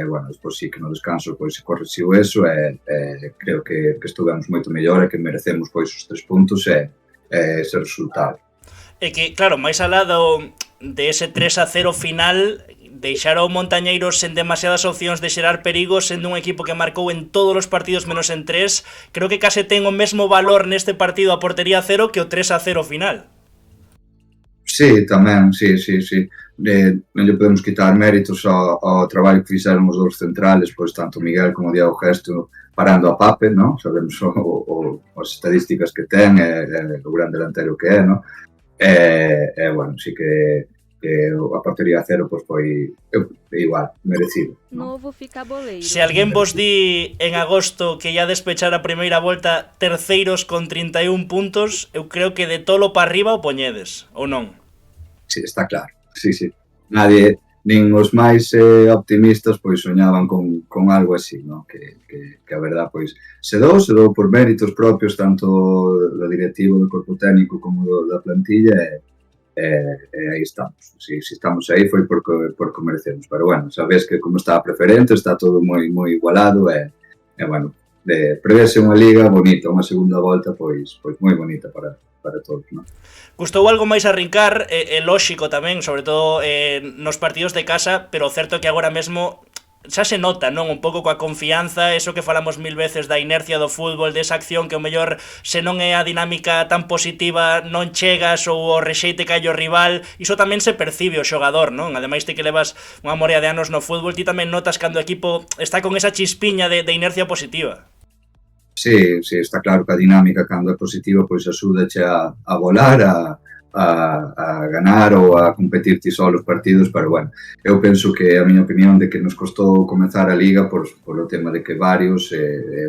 bueno, despois sí que no descanso pois se correxiu eso e creo que estuvemos moito mellor e que merecemos pois os 3 puntos e ese resultado. É que, claro, máis alá de ese 3-0 final, deixar o Montañeiros sen demasiadas opcións de xerar perigo, sendo un equipo que marcou en todos os partidos menos en 3, creo que case ten o mesmo valor neste partido a portería cero que o 3-0 final. Sí, tamén, sí. Non lle podemos quitar méritos ao traballo que fixeron os dous centrales, pois tanto Miguel como Diego Gesto parando a Pape, non? Sabemos as estadísticas que ten, o gran delantero que é, non? Bueno, sí que a portería cero pois foi igual, merecido. Novo ficaboleiro. Se alguén vos di en agosto que ia despechar a primeira volta terceiros con 31 puntos, eu creo que de tolo para arriba o poñedes, ou non? Sí, está claro. Sí. Nadie, nin os máis optimistas, pois soñaban con algo así, non? Que a verdad, pois, se dou por méritos propios, tanto do directivo, do corpo técnico, como da plantilla, aí estamos. Si estamos aí foi porque merecemos. Pero bueno, sabes que como está a preferente, está todo moi igualado bueno, prevese unha liga bonita, unha segunda volta pois moi bonita para todos, non? Gustou algo máis arrincar, é lóxico tamén, sobre todo nos partidos de casa, pero o certo é que agora mesmo xa se nota, non? Un pouco coa confianza, eso que falamos mil veces da inercia do fútbol, desa acción que o mellor se non é a dinámica tan positiva non chegas ou o rexeite que hai o rival, iso tamén se percibe o xogador, non? Ademais ti que levas unha morea de anos no fútbol, ti tamén notas cando o equipo está con esa chispiña de inercia positiva. Sí, está claro que a dinámica cando é positiva pois axúdache a volar, a ganar ou a competir ti só os partidos, pero bueno, eu penso que a miña opinión de que nos costou comezar a Liga por o tema de que varios,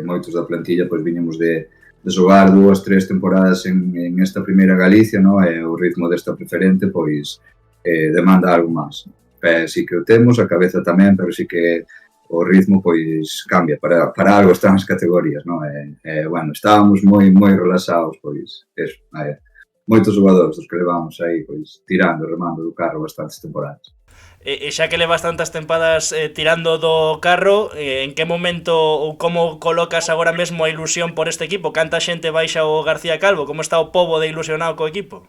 moitos da plantilla, pois viñemos de xogar 2-3 temporadas en esta primeira Galicia, no? E o ritmo desta preferente, pois demanda algo máis. Sí que o temos, a cabeza tamén, pero sí que o ritmo pois cambia, para algo están as categorías, non? Bueno, estábamos moi relaxados, pois, eso, moitos xogadores dos que levamos aí, pois, tirando, remando do carro bastantes temporadas. E xa que levas tantas tempadas tirando do carro, en que momento ou como colocas agora mesmo a ilusión por este equipo? Canta xente baixa o García Calvo? Como está o pobo de ilusionado co equipo?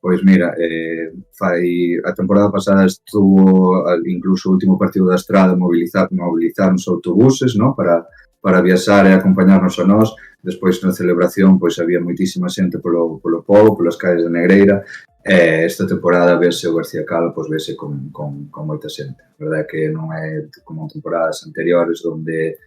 Pois mira, a temporada pasada estuvo incluso o último partido da Estrada mobilizaron os autobuses, ¿no? para viaxar e acompañarnos a nós. Despois na celebración pois había moitísima xente polo pobo, polas calles de Negreira. Esta temporada vese o García Calvo, pois vese con moita xente. A verdade é que non é como temporadas anteriores onde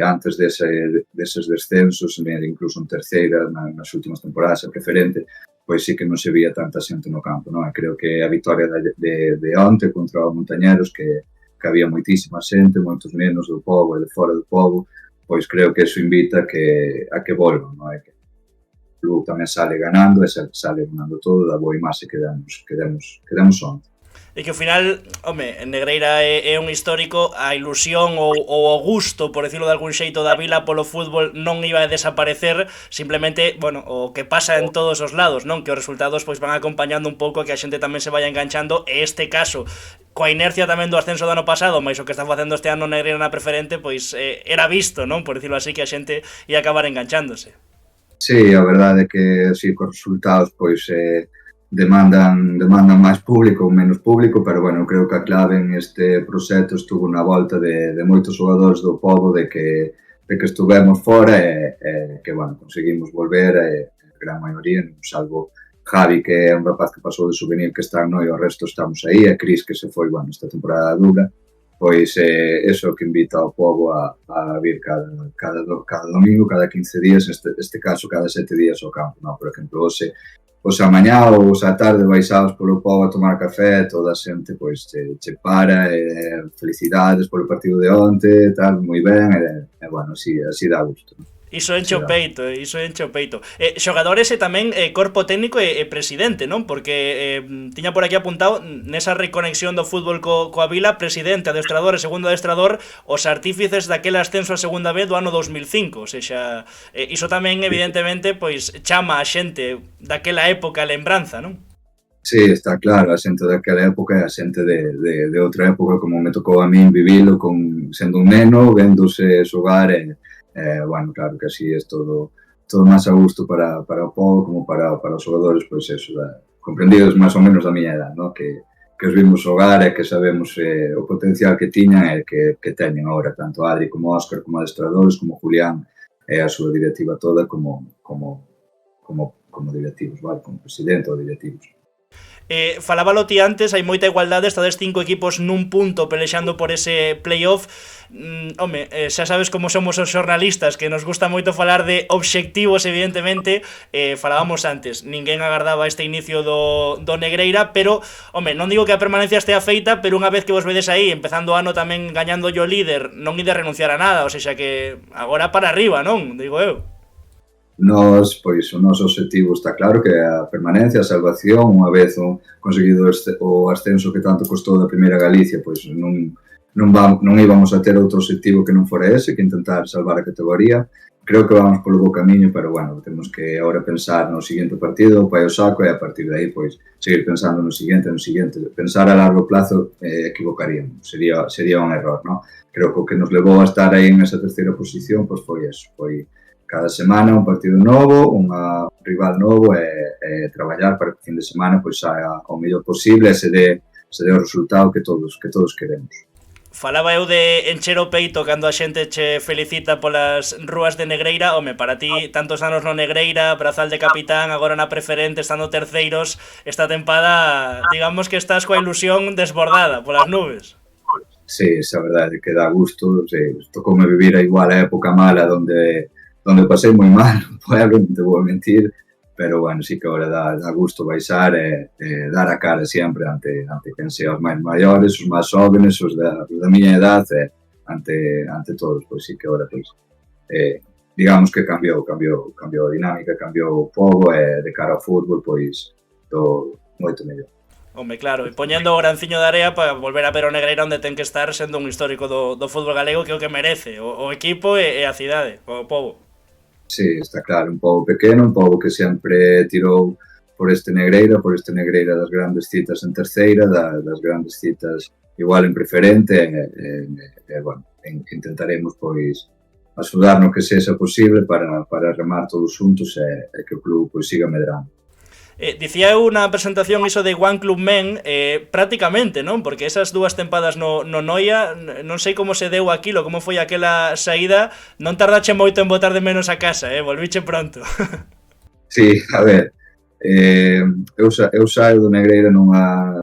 antes deses descensos, incluso en terceira, nas últimas temporadas, a preferente, pois sí que non se vía tanta xente no campo, non? E creo que a vitoria de onte contra o Montañeros, que había moitísima xente, moitos nenos do pobo e de fora do pobo, pois creo que eso invita a que volvan, non? E que o club tamén sale ganando e sale ganando todo da boa imaxe que demos onte. E que ao final, home, en Negreira é un histórico, a ilusión ou o gusto, por decirlo de algún xeito, da vila polo fútbol non iba a desaparecer, simplemente, bueno, o que pasa en todos os lados, non? Que os resultados pois van acompañando un pouco, que a xente tamén se vaya enganchando, e este caso, coa inercia tamén do ascenso do ano pasado, mais o que está facendo este ano Negreira na preferente, pois era visto, non? Por decirlo así, que a xente ia acabar enganchándose. Sí, a verdade é que, sí, cos resultados, pois, demandan máis público ou menos público, pero bueno, creo que a clave en este proxecto estuvo na volta de moitos xogadores do pobo de que estuvemos fora e que, bueno, conseguimos volver a gran maioría, salvo Javi, que é un rapaz que pasou de juvenil que está no, e o resto estamos aí, e Cris, que se foi, bueno, esta temporada dura, pois eso que invita ao pobo a vir cada domingo, cada 15 días, este caso cada 7 días ao campo, no? Por exemplo, hoxe a mañá ou a tarde baixados polo pobo a tomar café, toda a xente pois che para, felicidades polo partido de onte, tal, moi ben, bueno, así dá gusto. Iso enche o peito, iso enche o peito. Xogadores e tamén corpo técnico e presidente, non? Porque tiña por aquí apuntado nesa reconexión do fútbol coa Vila, presidente, adestrador e segundo adestrador, os artífices daquele ascenso a segunda vez do ano 2005, ou seja, iso tamén evidentemente pois chama a xente daquela época a lembranza, non? Sí, está claro, a xente daquela época e a xente de outra época, como me tocou a min vivilo sendo un neno, vendose xogar bueno, claro que así es todo máis a gusto para o povo como para os xogadores, pois eso, comprendidos máis ou menos da miña edad, ¿no? Que os vimos xogar e que sabemos o potencial que tiñan e que teñen agora, tanto Adri como Óscar, como adestradores, como Julián e a súa directiva toda como directivos, vale? Como presidente ou directivos. Falábalo ti antes, hai moita igualdade, estades 5 equipos nun punto pelexando por ese playoff. Xa sabes como somos os xornalistas, que nos gusta moito falar de obxectivos, evidentemente. Falábamos antes, ninguén agardaba este inicio do Negreira, pero, non digo que a permanencia estea feita, pero unha vez que vos vedes aí, empezando o ano tamén gañando o líder, non ide a renunciar a nada, ou seja que agora para arriba, non? Digo eu. Pois, o noso objetivo está claro que a permanencia, a salvación, unha vez conseguido o ascenso que tanto costou da primeira Galicia, pois non íbamos a ter outro objetivo que non fora ese, que intentar salvar a categoría. Creo que vamos polo bo camiño, pero, bueno, temos que agora pensar no seguinte partido, o pai o saco, e a partir de aí, pois, seguir pensando no seguinte. Pensar a largo plazo equivocaríamos, sería un error, non? Creo que o que nos levou a estar aí en esa terceira posición, pois foi eso, foi cada semana un partido novo, un rival novo e traballar para que o fin de semana pois saia o mellor posible e se dé o resultado que todos queremos. Falaba eu de encher o peito cando a xente che felicita polas rúas de Negreira. Para ti, tantos anos no Negreira, brazal de capitán, agora na preferente, estando terceiros, esta tempada, digamos que estás coa ilusión desbordada polas nubes. Sí, esa verdade que dá gusto, tocoume vivir a igual a época mala donde pasei moi mal, non te vou mentir, pero, bueno, sí que agora dá gusto baixar e dar a cara sempre ante quen sea os máis maiores, os máis jóvenes, os da miña edad, ante todos, pois sí que agora, pois, digamos que cambiou a dinámica, cambiou o povo e de cara ao fútbol, pois, moito mellor. Claro, e poñendo o granciño de area para volver a ver o Negreira onde ten que estar, sendo un histórico do fútbol galego, que é o que merece, o equipo e a cidade, o povo. Sí, está claro, un pobo pequeno, un pobo que sempre tirou por este Negreira das grandes citas en terceira, das grandes citas igual en preferente, bueno, intentaremos, pois, axudar no que sexa posible para remar todos xuntos e que o club pois siga medrando. Dicía eu na presentación iso de One Club Men, prácticamente, non? Porque esas dúas tempadas no Noia, non sei como se deu aquilo, como foi aquela saída, non tardache moito en botar de menos a casa, volviche pronto. Sí, a ver, eu saio do Negreira nunha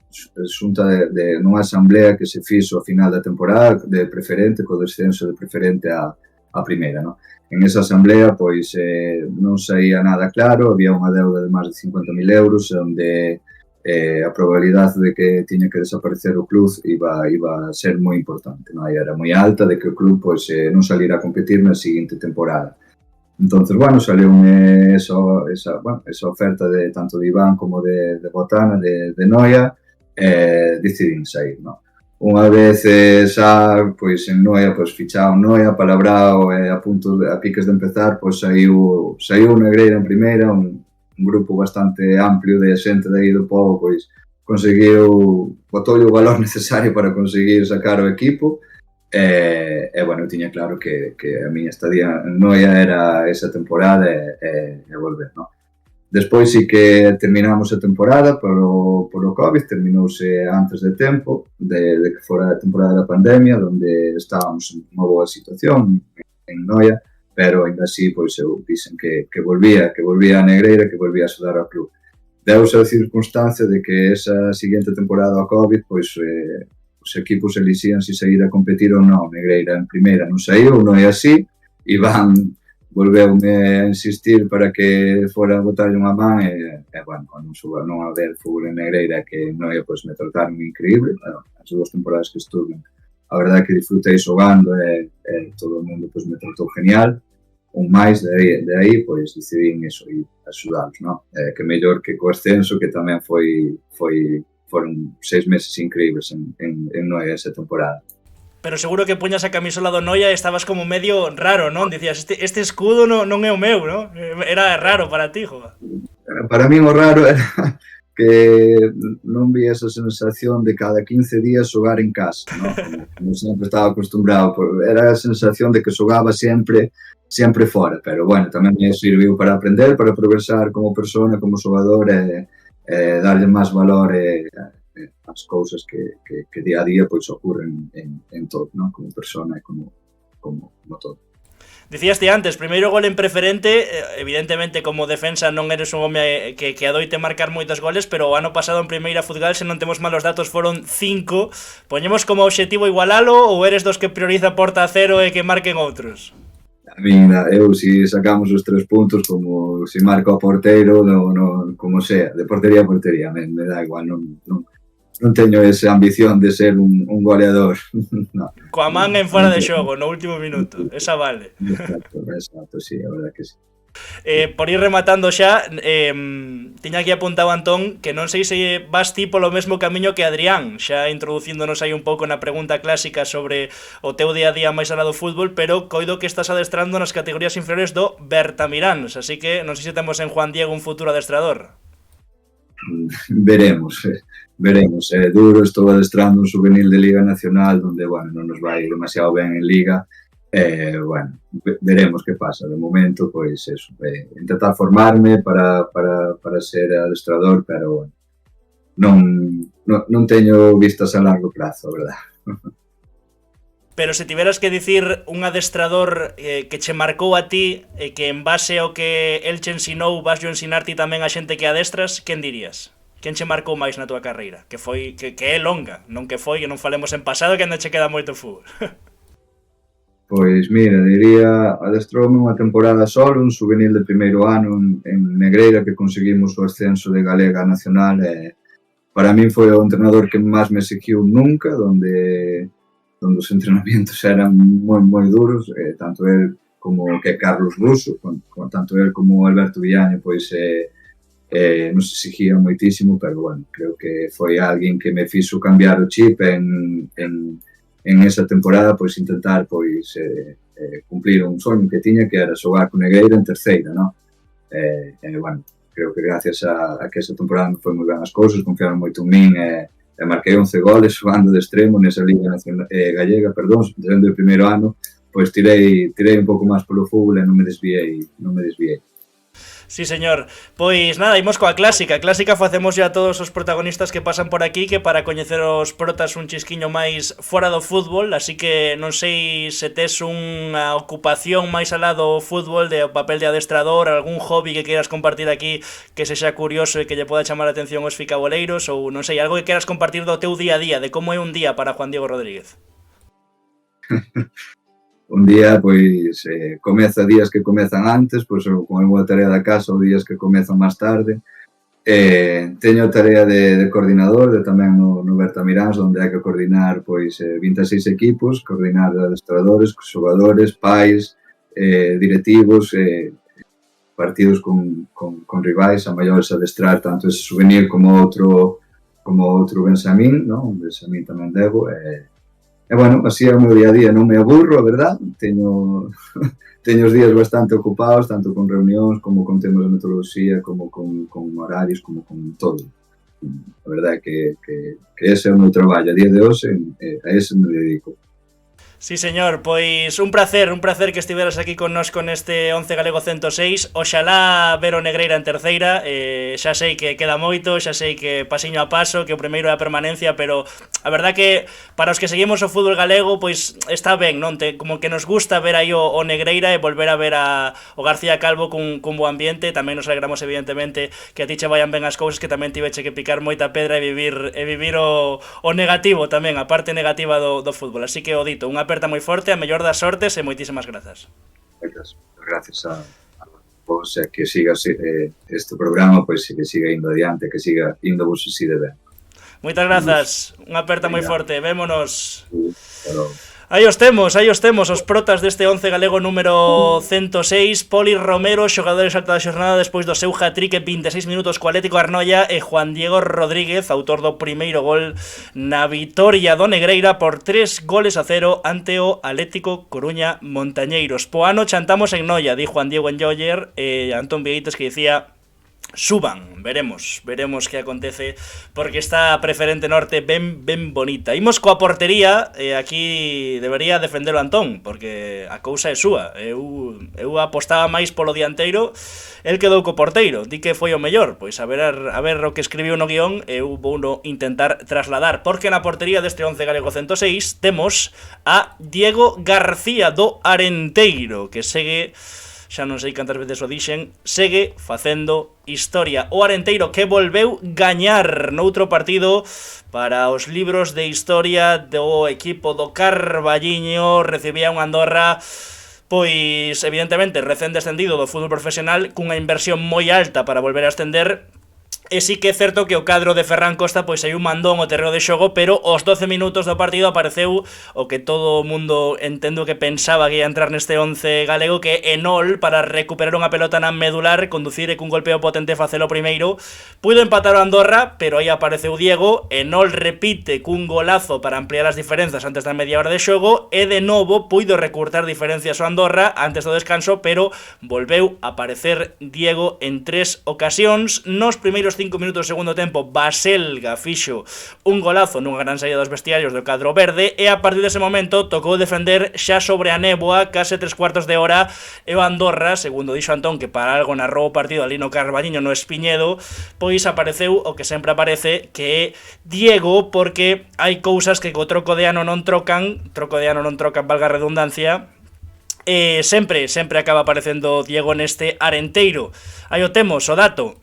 xunta nunha asamblea que se fixo ao final da temporada de preferente, co descenso de preferente a primeira, non? En esa asamblea, pois, non saía nada claro, había unha deuda de máis de 50.000 euros, onde a probabilidade de que tiña que desaparecer o club iba a ser moi importante, non? Era moi alta de que o club pois, non salira a competir na seguinte temporada. Entonces, bueno, saliume esa oferta de tanto de Iván como de Botana, de Noia, decidín sair, non? Unha vez xa, pois, en Noia, pois, fichado Noia, palabrao e a piques de empezar, pois, saiu Negreira en primeira, un grupo bastante amplio de xente de aí do povo, pois, botoulle o valor necesario para conseguir sacar o equipo, e, bueno, eu tiña claro que a miña estadía en Noia era esa temporada e volver, non? Despois sí que terminamos a temporada polo COVID, terminouse antes de tempo, de que fora a temporada da pandemia, onde estábamos en unha boa situación en Noia, pero ainda así, pois, eu dixen que volvía a Negreira, que volvía a axudar ao club. Deuse a circunstancia de que esa seguinte temporada ao COVID, pois, os equipos elixían se sair a competir ou non. Negreira en primeira non saiu, non é así, Iván volveume a insistir para que fora a botarlle unha man e bueno, non haber fútbol en Negreira que non ia, pois, me trataron increíble. Bueno, as dúas temporadas que estuve, a verdade é que disfrutei xogando e todo o mundo, pois, me tratou genial. un máis de aí, pois decidín iso, ir axudalos, non? Que mellor que co ascenso, que tamén foron 6 meses increíbles en Noia esa temporada. Pero seguro que poñas a camisola do Noia e estabas como medio raro, non? Dicías, este escudo non é o meu, non? Era raro para ti, joder. Para min o raro era que non vi esa sensación de cada 15 días xogar en casa, ¿no? Como sempre estaba acostumbrado. Era a sensación de que xogaba sempre fora, pero bueno, tamén me serviu para aprender, para progresar como persona, como xogador, darlle máis valor ás cousas que día a día pois ocurren en todo, ¿no? Como persona e como todo. Dicíaste antes, primeiro gol en preferente, evidentemente como defensa non eres un home que adoite marcar moitos goles, pero o ano pasado en primeira Futgal, se non temos malos datos, foron 5. Poñemos como objetivo igualalo ou eres dos que prioriza porta a cero e que marquen outros? A mí, eu, si sacamos os 3 puntos, como si marco a porteiro, como sea, de portería a portería, me dá igual, non teño esa ambición de ser un goleador. No. Coa man en fora de xogo, no último minuto, esa vale. Exacto, sí, a verdad que sí. Por ir rematando xa, tiña aquí apuntado Antón que non sei se vas ti polo mesmo camiño que Adrián, xa introducíndonos aí un pouco na pregunta clásica sobre o teu día a día máis alá do fútbol, pero coido que estás adestrando nas categorías inferiores do Bertamiráns, así que non sei se temos en Juan Diego un futuro adestrador. Veremos. É duro, estou adestrando un juvenil de Liga Nacional donde, bueno, non nos vai demasiado ben en Liga. Bueno, veremos que pasa. De momento, pois, eso, intentar formarme para ser adestrador, pero, bueno, non teño vistas a largo prazo, a verdad. Pero se tiveras que dicir un adestrador que che marcou a ti e que en base ao que el che ensinou vas yo ensinar ti tamén a xente que adestras, quen dirías? Quen che marcou máis na túa carreira? Que foi que é longa, non que foi, que non falemos en pasado, que ainda che queda moito fútbol. Pois mira, diría, adestroume unha temporada solo, un juvenil de primeiro ano en Negreira, que conseguimos o ascenso de Galega Nacional. Para min foi o entrenador que máis me exigiu nunca, donde os entrenamientos eran moi duros, tanto el como que Carlos Russo, tanto el como Alberto Villaño, pois nos exigía moitísimo, pero bueno, creo que foi alguén que me fixo cambiar o chip en esa temporada, pois intentar pois cumplir un soño que tiña, que era xogar con Negreira en terceira, non? Bueno, creo que gracias a que esa temporada me foi moi ben as cousas, confiaron moito en min, marquei 11 goles xogando de extremo nesa Liga Nacional, Gallega, desde o primeiro ano, pois tirei un pouco máis polo fútbol e non me desviei. Sí, señor. Pois nada, imos coa clásica. Clásica facemos ya a todos os protagonistas que pasan por aquí, que para coñecer os protas un chisquiño máis fora do fútbol, así que non sei se tes unha ocupación máis alá do fútbol, de papel de adestrador, algún hobby que queiras compartir aquí que sexa curioso e que lle poda chamar a atención aos ficaboleiros, ou non sei, algo que queiras compartir do teu día a día, de como é un día para Juan Diego Rodríguez. Un día, pois, comeza días que comezan antes, pois, con a tarea da casa, ou días que comezan máis tarde. Teño a tarea de coordinador, tamén no Bertamiráns, onde hai que coordinar, pois, 26 equipos, coordinar adestradores, xogadores, pais, directivos, partidos con rivais, a maiores adestrar tanto ese juvenil como outro Benxamín, non? Un Benxamín tamén debo, bueno, así é o meu día a día, non me aburro, a verdad, teño os días bastante ocupados, tanto con reunións, como con temas de metodoloxía, como con horarios, como con todo. A verdad é que ese é o meu traballo, a día de hoxe, a ese me dedico. Sí, señor, pois un placer que estiveras aquí connosco neste 11 Galego 106. Oxalá ver o Negreira en terceira, xa sei que queda moito, xa sei que pasiño a paso, que o primeiro é a permanencia, pero a verdad que para os que seguimos o fútbol galego, pois está ben, non? Como que nos gusta ver aí o Negreira e volver a ver o García Calvo cun bo ambiente. Tamén nos alegramos evidentemente que a ti che vayan ben as cousas, que tamén tiveche que picar moita pedra e vivir o negativo tamén, a parte negativa do fútbol. Así que o dito, unha aperta moi forte, a mellor das sortes e moitísimas grazas. Gracias a vos, que siga este programa, pois que siga indo adiante, que siga indo vos así de ben. Moitas grazas, unha aperta moi forte, vémonos. Aí os temos, os protas deste 11 galego número 106, Poli Romero, xogador exalta da xornada despois do seu hat-trick en 26 minutos co Atlético Arnoia, e Juan Diego Rodríguez, autor do primeiro gol na vitoria do Negreira por 3-0 ante o Atlético Coruña Montañeiros. Po ano chantamos en Noia, di Juan Diego Enjoyer, e Antón Vieites que dicía suban, veremos que acontece, porque está Preferente Norte ben bonita. Imos coa portería, e aquí debería defender o Antón, porque a cousa é súa. Eu apostaba máis polo dianteiro, el quedou co porteiro, di que foi o mellor. Pois a ver o que escribiu no guión, eu vou no intentar trasladar, porque na portería deste 11 galego 106 temos a Diego García do Arenteiro, que segue, xa non sei cantas veces o dixen, segue facendo historia. O Arenteiro que volveu gañar noutro partido para os libros de historia do equipo do Carballiño. Recibía un Andorra, pois, evidentemente, recén descendido do fútbol profesional, cunha inversión moi alta para volver a ascender. E sí que é certo que o cadro de Ferran Costa pois aí un mandón ao terreo de xogo, pero aos 12 minutos do partido apareceu o que todo o mundo entendo que pensaba que ia entrar neste 11 galego, que Enol, para recuperar unha pelota na medular, conducir e cun golpeo potente facelo primeiro, puido empatar o Andorra, pero aí apareceu Diego. Enol repite cun golazo para ampliar as diferenzas antes da media hora de xogo, e de novo puido recurtar diferencias o Andorra antes do descanso, pero volveu a aparecer Diego en 3 ocasións. Nos primeiros 5 minutos do segundo tempo, Baselga fixo un golazo nunha gran saída dos vestiarios do cadro verde, e a partir dese momento tocou defender xa sobre a néboa case 3/4 de hora, e o Andorra, segundo dixo Antón, que para algo narrou o partido ali no Carballiño, no Espiñedo, pois apareceu o que sempre aparece, que é Diego, porque hai cousas que co troco de ano non trocan, valga a redundancia. Sempre acaba aparecendo Diego neste Arenteiro. Aí o temos, o dato.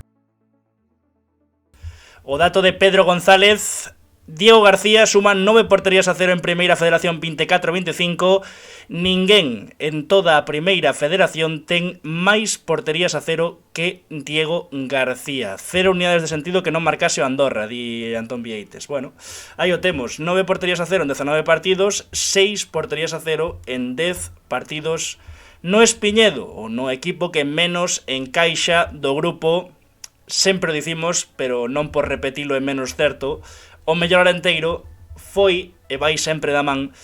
O dato de Pedro González: Diego García suma 9 porterías a 0 en Primeira Federación 24-25. Ninguén en toda a Primeira Federación ten máis porterías a 0 que Diego García. 0 unidades de sentido que non marcase o Andorra, di Antón Vieites. Bueno, aí o temos, 9 porterías a 0 en 19 partidos, 6 porterías a 0 en 10 partidos no Espiñedo, o no equipo que menos encaixa do grupo. Sempre dicimos, pero non por repetilo é menos certo, o mellor arenteiro foi e vai sempre da man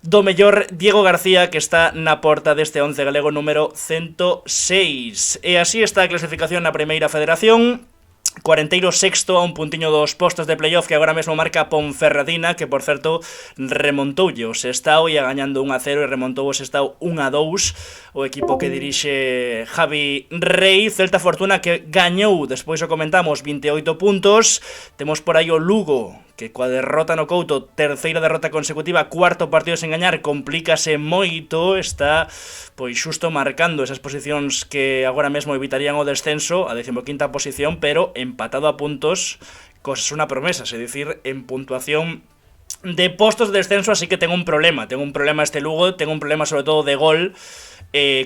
do mellor Diego García, que está na porta deste 11 galego número 106. E así está a clasificación na Primeira Federación. Cuarenteiro sexto a un puntiño dos postos de playoff, que agora mesmo marca Ponferradina, que por certo remontoulle o Sestao, ia gañando 1-0 e remontou o Sestao 1-2, o equipo que dirixe Javi Rey. Celta Fortuna, que gañou, despois o comentamos, 28 puntos. Temos por aí o Lugo, que coa derrota no Couto, terceira derrota consecutiva, cuarto partido sen gañar, complícase moito, está pois xusto marcando esas posicións que agora mesmo evitarían o descenso, a 15ª posición, pero empatado a puntos, cosas unha promesa, é dicir, en puntuación de postos de descenso, así que ten un problema este Lugo, ten un problema sobre todo de gol.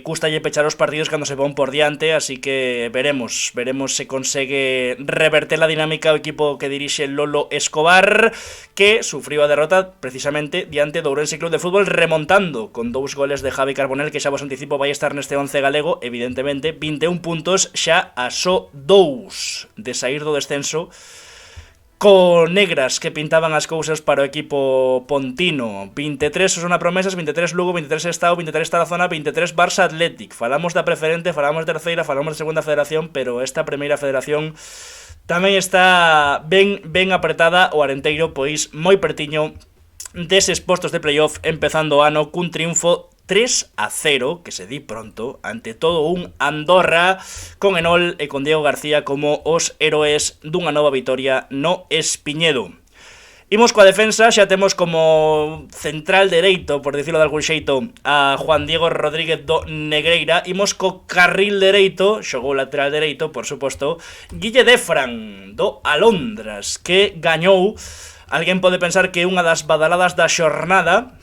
Custalle pechar os partidos cando se pon por diante, así que veremos se consegue reverter a dinámica o equipo que dirixe Lolo Escobar, que sufriu a derrota precisamente diante do Ourense Club de Fútbol, remontando con 2 goles de Javi Carbonell, que xa vos anticipo vai estar neste 11 galego, evidentemente 21 puntos xa a só 2 de sair do descenso, co negras que pintaban as cousas para o equipo pontino. 23 son a promesas, 23 Lugo, 23 Estado, 23 Tarazona, 23 Barça Athletic. Falamos da preferente, falamos de terceira, falamos de segunda federación, pero esta primeira federación tamén está ben apretada. O Arenteiro, pois, moi pertiño deses postos de playoff, empezando o ano cun triunfo 3-0, que se di pronto, ante todo un Andorra, con Enol e con Diego García como os héroes dunha nova vitoria no Espiñedo. Imos coa defensa, xa temos como central dereito, por dicirlo de algún xeito, a Juan Diego Rodríguez do Negreira. Imos co carril dereito, xogou lateral dereito, por suposto, Guille Defran do Alondras, que gañou, alguén pode pensar que é unha das badaladas da xornada.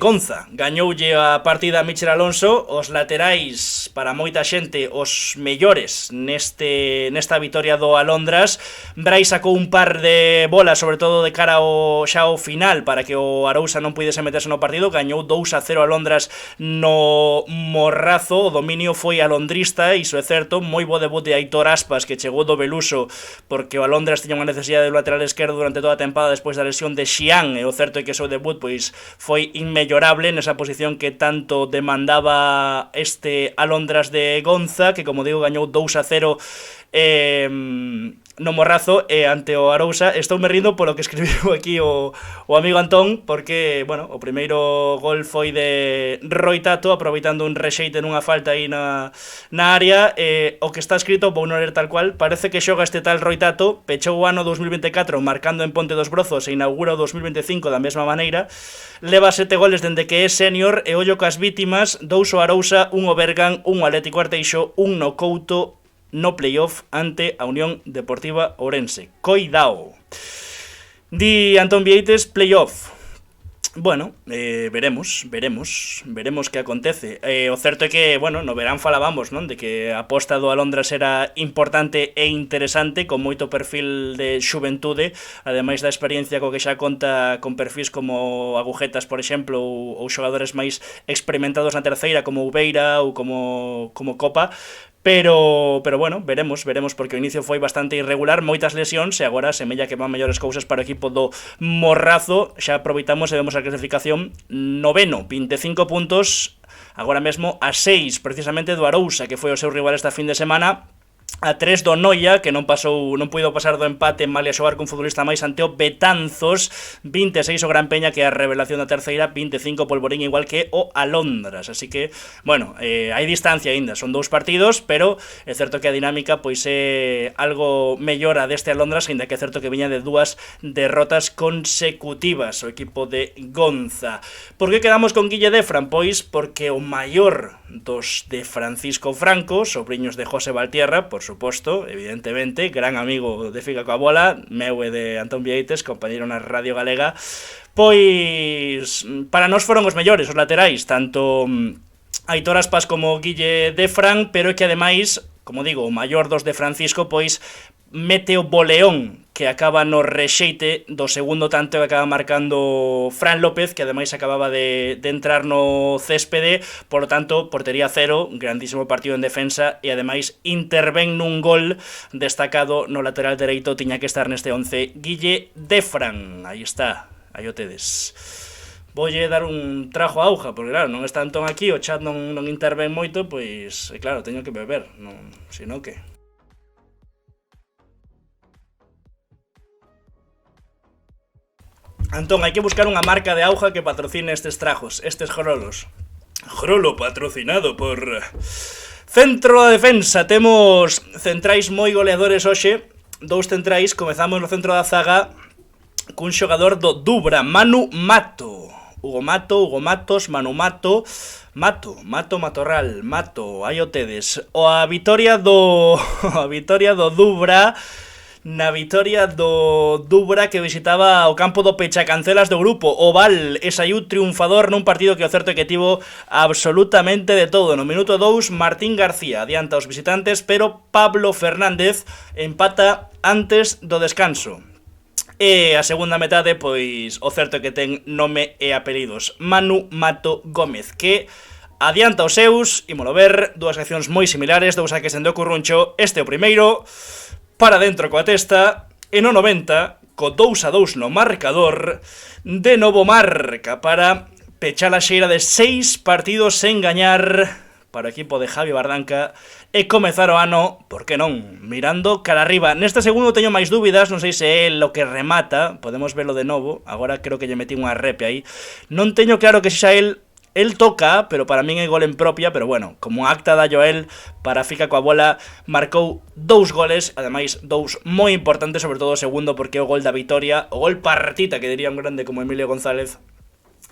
Gonza gañoulle a partida a Michel Alonso, os laterais para moita xente os mellores nesta vitoria do Alondras. Brais sacou un par de bolas, sobre todo de cara xa ao final, para que o Arousa non puidese meterse no partido. Gañou 2-0 Alondras no Morrazo, o dominio foi alondrista, iso é certo. Moi bo debut de Aitor Aspas, que chegou do Beluso porque o Alondras tiña unha necesidade do lateral esquerdo durante toda a tempada despois da lesión de Xian, e o certo é que o seu debut pois foi inmellorable nesa posición que tanto demandaba este Alondras de Gonza, que como digo gañou 2-0 no Morrazo ante o Arousa. Estou me rindo polo que escribiu aquí o amigo Antón, porque, bueno, o primeiro gol foi de Roi Tato, aproveitando un rexeite nunha falta aí na área. O que está escrito, vou non ler tal cual, parece que xoga este tal Roi Tato, pechou o ano 2024 marcando en Ponte dos Brozos e inaugura o 2025 da mesma maneira. Leva 7 goles dende que é senior e ollo cas vítimas, 2 o Arousa, 1 o Bergan, 1 o Atlético Arteixo, 1 no Couto no playoff ante a Unión Deportiva Ourense. Coidao. Di Antón Vieites, playoff. Bueno, veremos que acontece. O certo é que, bueno, no verán falábamos, non? De que a aposta do Alondras era importante e interesante, con moito perfil de xuventude, ademais da experiencia co que xa conta con perfis como Agujetas, por exemplo, ou xogadores máis experimentados na terceira, como Ubeira ou como Copa. Pero bueno, veremos, porque o inicio foi bastante irregular, moitas lesións, e agora semella que van mellores cousas para o equipo do Morrazo. Xa aproveitamos e vemos a clasificación: noveno, 25 puntos, agora mesmo a 6 precisamente do Arousa, que foi o seu rival esta fin de semana, a 3 do Noia, que non puido pasar do empate malia xogar con futbolista máis ante o Betanzos, 26 o Gran Peña, que é a revelación da terceira, 25 Polvorín, igual que o Alondras. Así que, bueno, hai distancia aínda, son 2 partidos, pero é certo que a dinámica pois é algo mellora deste Alondras, aínda que é certo que viña de 2 derrotas consecutivas o equipo de Gonza. Por que quedamos con Guille Defran? Pois porque o maior dos de Francisco Franco, sobrinhos de José Valtierra, por suposto, evidentemente, gran amigo de Fica coa Bola, meu e de Antón Vieites, compañeiro na Radio Galega, pois para nós foron os mellores, os laterais, tanto Aitor Aspas como Guille Defran, pero é que ademais, como digo, o maior dos de Francisco, pois mete o boleón que acaba no rexeite do segundo tanto que acaba marcando Fran López, que ademais acababa de entrar no céspede. Por lo tanto, portería cero, grandísimo partido en defensa, e ademais intervén nun gol destacado no lateral dereito. Tiña que estar neste 11 Guille Defran. Aí está, aí o tedes. Voulle dar un trajo a auga, porque claro, non está Antón aquí, o chat non intervén moito, pois claro, teño que beber, non, sino que... Antón, hai que buscar unha marca de auga que patrocine estes trajos, estes grolos. Grolo patrocinado por Centro da Defensa. Temos centrais moi goleadores hoxe, 2 centrais. Comezamos no centro da zaga cun xogador do Dubra, Manu Mato. Hugo Matos, Manu Mato, Matorral, aí o tedes. A vitoria do Dubra, na vitoria do Dubra, que visitaba o campo do Pechacancelas do grupo, o Val, e saiu triunfador nun partido que o certo é que tivo absolutamente de todo. No minuto 2, Martín García adianta os visitantes, pero Pablo Fernández empata antes do descanso. E a segunda metade, pois, o certo é que ten nome e apelidos: Manu Mato Gómez, que adianta os seus, ímolo ver, 2 accións moi similares, 2 saques dende o Curruncho. Este o primeiro, para dentro coa testa, e no 90, co 2-2 no marcador, de novo marca para pechar a xeira de 6 partidos sen gañar para o equipo de Javi Bardanca e comezar o ano, por que non, mirando cara arriba. Neste segundo teño máis dúbidas, non sei se é o que remata, podemos verlo de novo, agora creo que lle metí unha repe aí. Non teño claro que xa el toca, pero para min é gol en propia, pero bueno, como acta da Joel para Fica coa Bola, marcou 2 goles, ademais 2 moi importantes, sobre todo o segundo, porque é o gol da vitoria, o gol partita, que diría un grande como Emilio González.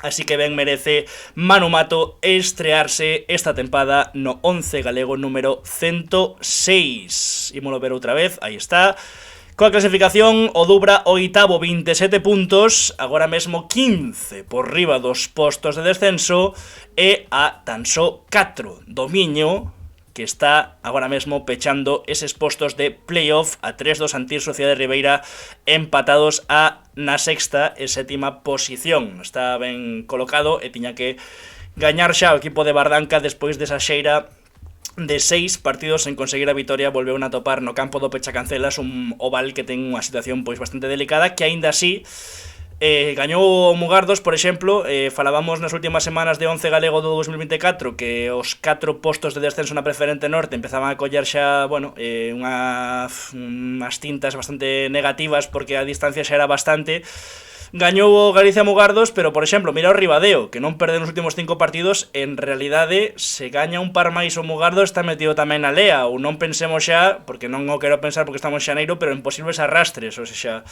Así que ben merece Manu Mato estrearse esta tempada no 11 galego número 106. Ímolo ver outra vez, aí está. Coa clasificación, o Dubra oitavo 27 puntos, agora mesmo 15 por riba dos postos de descenso, e a tan só 4 do Miño, que está agora mesmo pechando eses postos de playoff a 3 do Santir Sociedade de Ribeira, empatados na sexta e sétima posición. Está ben colocado e tiña que gañar xa o equipo de Bardanca despois desa xeira de 6 partidos en conseguir a vitoria. Volveu a topar no campo do Pechacancelas, un oval que ten unha situación pois bastante delicada, que aínda así gañou o Mugardos, por exemplo. Falábamos nas últimas semanas de 11 galego do 2024 que os 4 postos de descenso na preferente norte empezaban a coller xa, bueno, unhas tintas bastante negativas porque a distancia xa era bastante. Gañou o Galicia Mugardos, pero, por exemplo, mira o Ribadeo, que non perde nos últimos 5 partidos. En realidade, se gaña un par máis o Mugardos, está metido tamén na lea. Ou non pensemos xa, porque non o quero pensar porque estamos en xaneiro, pero en posibles arrastres. Ou seja,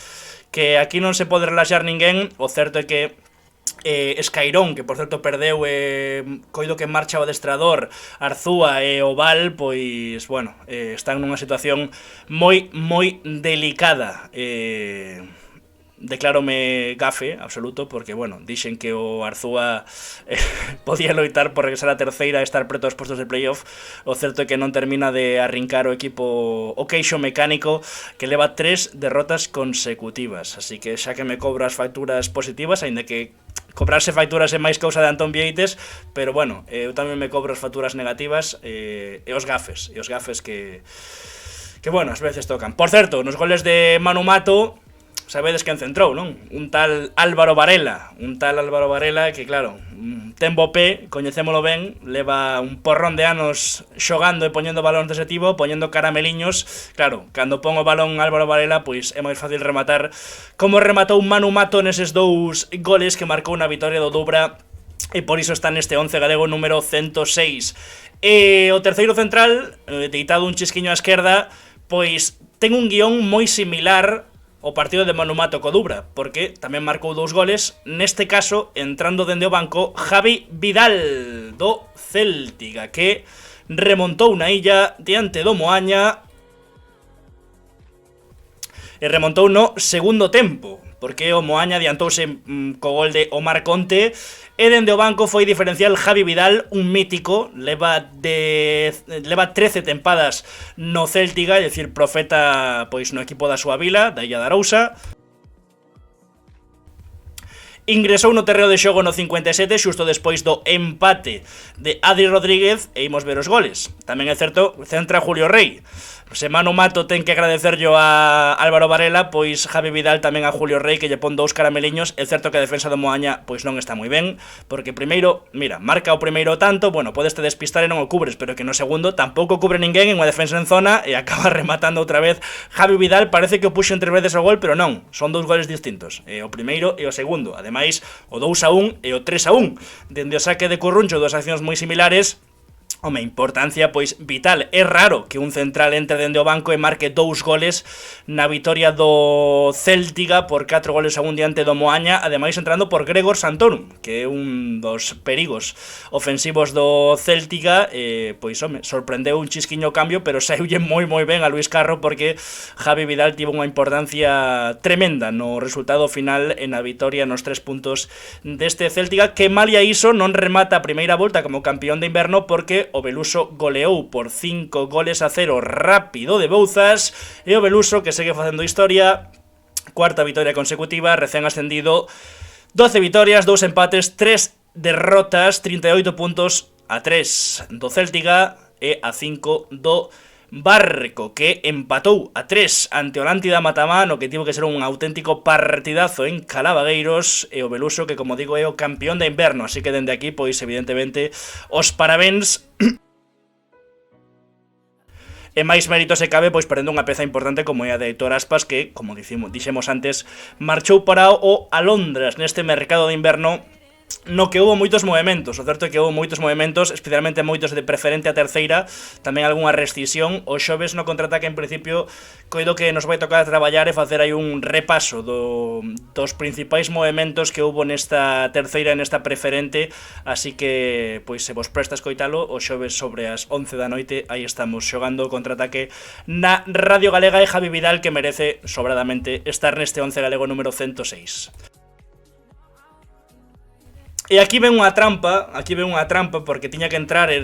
que aquí non se pode relaxar ninguén. O certo é que Escairón, que por certo perdeu, coido que marcha o adestrador, Arzúa e Oval, pois, bueno, están nunha situación moi delicada. Declárome gafe absoluto porque, bueno, dixen que o Arzúa podía loitar por regresar a terceira e estar preto aos postos de playoff. O certo é que non termina de arrincar o equipo, o queixo mecánico, que leva 3 derrotas consecutivas. Así que xa que me cobro as facturas positivas, aínda que cobrarse facturas é máis causa de Antón Vieites, pero bueno, eu tamén me cobro as facturas negativas e os gafes que bueno, ás veces tocan. Por certo, nos goles de Manu Mato, sabedes quen centrou, non? Un tal Álvaro Varela que, claro, ten bo pé, coñecémolo ben, leva un porrón de anos xogando e poñendo balóns dese tipo, poñendo carameliños. Claro, cando pon o balón Álvaro Varela, pois é máis fácil rematar, como rematou Manu Mato neses 2 goles que marcou na vitoria do Dubra, e por iso está neste 11 galego número 106. E o terceiro central, deitado un chisquiño á esquerda, pois ten un guión moi similar o partido de Manu Mato co Dubra, porque tamén marcou 2 goles, neste caso entrando dende o banco Javi Vidal do Céltiga, que remontou na illa diante do Moaña e remontou no segundo tempo, porque o Moaña adiantouse co gol de Omar Conte, e dende o banco foi diferencial Javi Vidal, un mítico, leva 13 tempadas no Céltiga, é dicir, profeta pois no equipo da súa vila, da Illa da Arousa. Ingresou no terreo de xogo no 57, xusto despois do empate de Adri Rodríguez, e imos ver os goles. Tamén é certo, centra Julio Rey. Se Manu Mato ten que agradecerlo a Álvaro Varela, pois Javi Vidal tamén a Julio Rey, que lle pon 2 carameliños. É certo que a defensa do Moaña pois non está moi ben, porque primeiro, mira, marca o primeiro tanto, bueno, podes te despistar e non o cubres, pero que no segundo tampouco cubre ninguén en unha defensa en zona e acaba rematando outra vez Javi Vidal. Parece que o puxo entre veces o gol, pero non, son 2 goles distintos, o primeiro e o segundo. Ademais, o 2-1 e o 3-1. Dende o saque de Curruncho, 2 accións moi similares. Home, importancia, pois, vital. É raro que un central entre dende o banco e marque 2 goles na vitoria do Céltiga por 4 goles a 1 diante do Moaña, ademais entrando por Gregor Santorum, que é un dos perigos ofensivos do Céltiga. Pois, home, sorprendeu un chisquiño cambio, pero saiulle moi ben a Luis Carro, porque Javi Vidal tivo unha importancia tremenda no resultado final en a vitoria nos 3 puntos deste Céltiga, que malia iso non remata a primeira volta como campeón de inverno, porque o Beluso goleou por 5 goles a 0 rápido de Bouzas, e o Beluso que segue facendo historia, 4ª vitoria consecutiva, recén ascendido, 12 vitorias, 2 empates, 3 derrotas, 38 puntos a 3 do Céltiga e a 5 do Barco, que empatou a 3 ante o Lántida Matamá, no que tivo que ser un auténtico partidazo en Calabagueiros, e o Beluso que, como digo, é o campeón de inverno. Así que dende aquí, pois, evidentemente, os parabéns. E máis mérito se cabe, pois, perdendo unha peza importante como é a de Héctor Aspas, que, como dixemos antes, marchou para o Alondras neste mercado de inverno, no que houve moitos movementos. O certo é que houve moitos movementos, especialmente moitos de preferente a terceira, tamén algunha rescisión. O xoves no contraataque, en principio, coido que nos vai tocar traballar e facer aí un repaso dos principais movementos que houve nesta terceira e nesta preferente, así que, pois, se vos presta a escoitalo, o xoves sobre as 11 da noite, aí estamos xogando o contraataque na Radio Galega, e Javi Vidal, que merece sobradamente estar neste 11 galego número 106. E aquí ven unha trampa, porque tiña que entrar,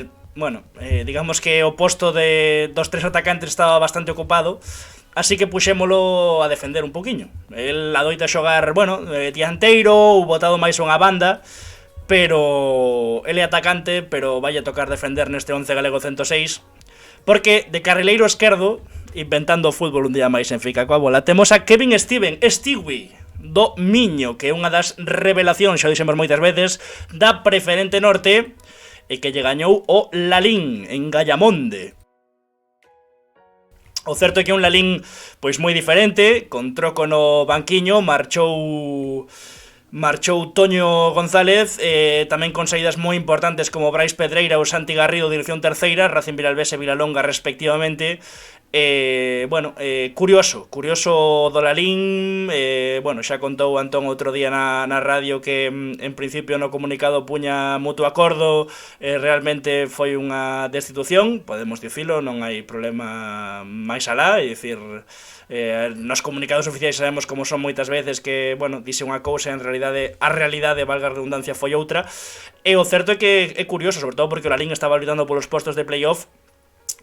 digamos que o posto dos tres atacantes estaba bastante ocupado, así que puxémolo a defender un poquiño. El adoita xogar, dianteiro ou botado máis unha banda, pero ele é atacante, pero vai a tocar defender neste 11 galego 106, porque de carrileiro esquerdo, inventando o fútbol un día máis en Fica coa bola, temos a Kevin Estigui, do Miño, que é unha das revelacións, xa dixemos moitas veces, da preferente norte, e que lle gañou o Lalín en Gallamonde. O certo é que é un Lalín pois moi diferente, con troco no banquiño, marchou Toño González, tamén con saídas moi importantes como Brais Pedreira ou Santi Garrido, dirección terceira, Racing Vilalbés e Vilalonga respectivamente. Curioso do Lalín, xa contou Antón outro día na radio que en principio no comunicado puña mutuo acordo, realmente foi unha destitución, podemos dicilo, non hai problema máis alá, é dicir, nos comunicados oficiais sabemos como son moitas veces que, dixe unha cousa e en realidade a realidade, valga a redundancia, foi outra, e o certo é que é curioso, sobre todo porque o Lalín estaba loitando polos postos de playoff.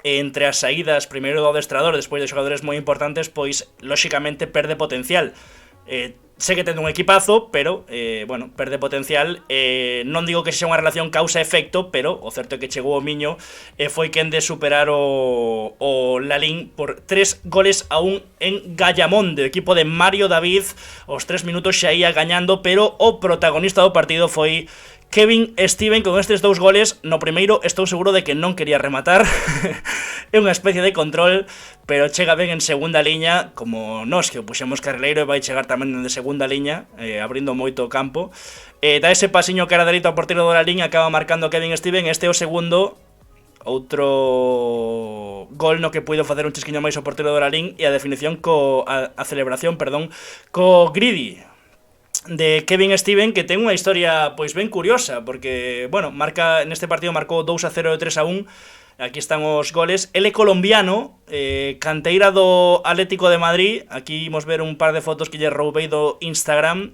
Entre as saídas, primeiro do adestrador, despois de xogadores moi importantes, pois, lóxicamente, perde potencial. Sé que tende un equipazo, pero, perde potencial. Non digo que sexa unha relación causa-efecto, pero o certo é que chegou o Miño e foi quen de superar o Lalín por 3-1 en Gallamonde. O equipo de Mario David, os 3 minutos xa ia gañando, pero o protagonista do partido foi Kevin Estiven. Con estes 2 goles. No primeiro estou seguro de que non quería rematar. É unha especie de control, pero chega ben en segunda liña, como nós que o puxemos carrileiro, e vai chegar tamén de segunda liña, abrindo moito o campo. Da ese pasiño cara dereito ao porteiro da liña, acaba marcando Kevin Estiven. Este é o segundo, outro gol no que puido facer un chisquiño máis ao porteiro do Lalín, e a definición a celebración, co Greedy de Kevin Estiven, que ten unha historia pois ben curiosa, porque, neste partido marcou 2-0 e 3-1. Aquí están os goles. Ele é colombiano, canteira do Atlético de Madrid. Aquí imos ver un par de fotos que lle roubei do Instagram,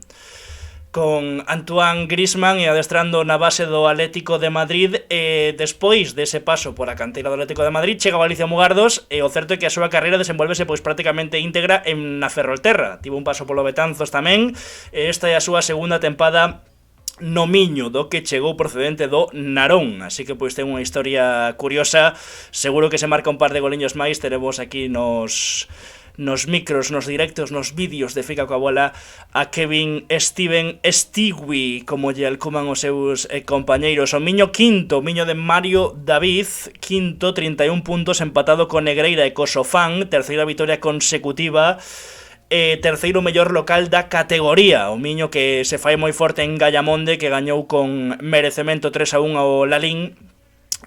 con Antoine Griezmann e adestrando na base do Atlético de Madrid. Despois dese paso por a canteira do Atlético de Madrid, chega a Valicia Mugardos, e o certo é que a súa carreira desenvolvese pois prácticamente íntegra na Ferrolterra. Tivo un paso polo Betanzos tamén, e esta é a súa segunda tempada no Miño, do que chegou procedente do Narón, así que pois ten unha historia curiosa. Seguro que se marca un par de goliños máis. Teremos aquí nos micros, nos directos, nos vídeos de Fica coa bola a Kevin Estigui, como lle alcuman os seus compañeiros. O Miño quinto, Miño de Mario David, quinto, 31 puntos, empatado con Negreira e co Sofán, terceira vitoria consecutiva, terceiro mellor local da categoría. O Miño que se fai moi forte en Gallamonde, que gañou con merecemento 3-1 ao Lalín,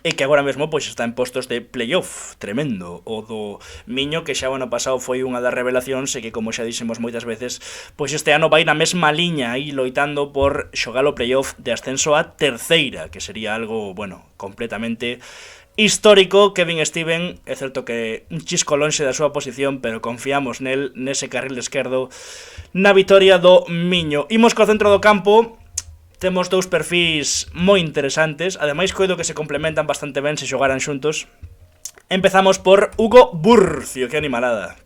e que agora mesmo pois está en postos de playoff. Tremendo o do Miño, que xa o ano pasado foi unha das revelacións, e que, como xa dixemos moitas veces, pois este ano vai na mesma liña, aí loitando por xogar o playoff de ascenso a terceira, que sería algo, completamente histórico. Kevin Estiven, é certo que un chisco lonxe da súa posición, pero confiamos nese carril esquerdo na vitoria do Miño. Imos co centro do campo. Temos 2 perfis moi interesantes, ademais coido que se complementan bastante ben se xogaran xuntos. Empezamos por Hugo Burcio, que animalada.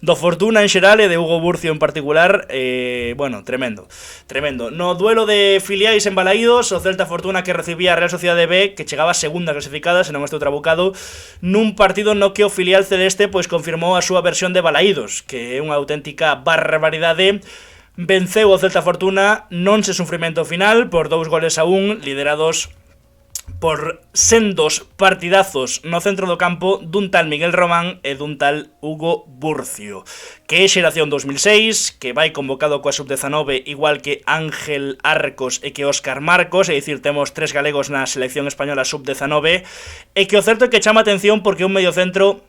Do Fortuna en xeral e de Hugo Burcio en particular, tremendo. No duelo de filiais en Balaídos, o Celta Fortuna que recibía a Real Sociedade B, que chegaba segunda clasificada, se non estou trabucado, nun partido no que o filial celeste pois confirmou a súa versión de Balaídos, que é unha auténtica barbaridade. Venceu o Celta Fortuna non se sufrimento final por 2-1, liderados por sendos partidazos no centro do campo dun tal Miguel Román e dun tal Hugo Burcio, que é xeración 2006, que vai convocado coa sub-19 igual que Ángel Arcos e que Óscar Marcos, é dicir, temos 3 galegos na selección española sub-19, e que o certo é que chama atención porque é un mediocentro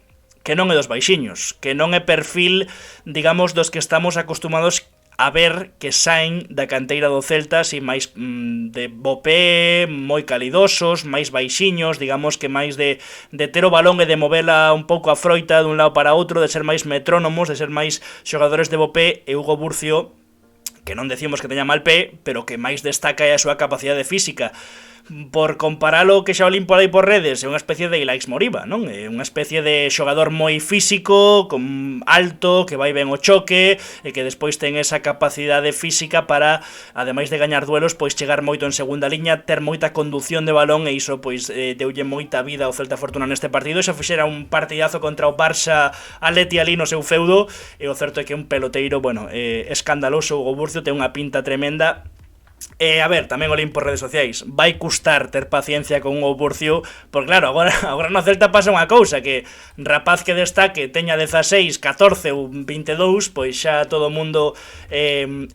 que non é dos baixiños, que non é perfil, digamos, dos que estamos acostumados a ver que saen da canteira do Celta, así máis de bo pé, moi calidosos, máis baixiños, digamos que máis de ter o balón e de movela un pouco a froita dun lado para outro, de ser máis metrónomos, de ser máis xogadores de bo pé, e Hugo Burcio, que non decimos que teña mal pé, pero que máis destaca é a súa capacidade física. Por comparalo que xa o limpo aí por redes, é unha especie de Ilaix Moriba, non? É unha especie de xogador moi físico, con alto, que vai ben o choque, e que despois ten esa capacidade física para, ademais de gañar duelos, pois chegar moito en segunda liña, ter moita conducción de balón, e iso pois deulle moita vida ao Celta Fortuna neste partido, e xa fixera un partidazo contra o Barça Atleti ali no seu feudo, e o certo é que un peloteiro, bueno, escandaloso. Hugo Burcio ten unha pinta tremenda. A ver, tamén o limpo redes sociais. Vai custar ter paciencia con o Burcio, porque claro, agora no Celta pasa unha cousa, que rapaz que destaque teña 16, 14 ou 22, pois xa todo o mundo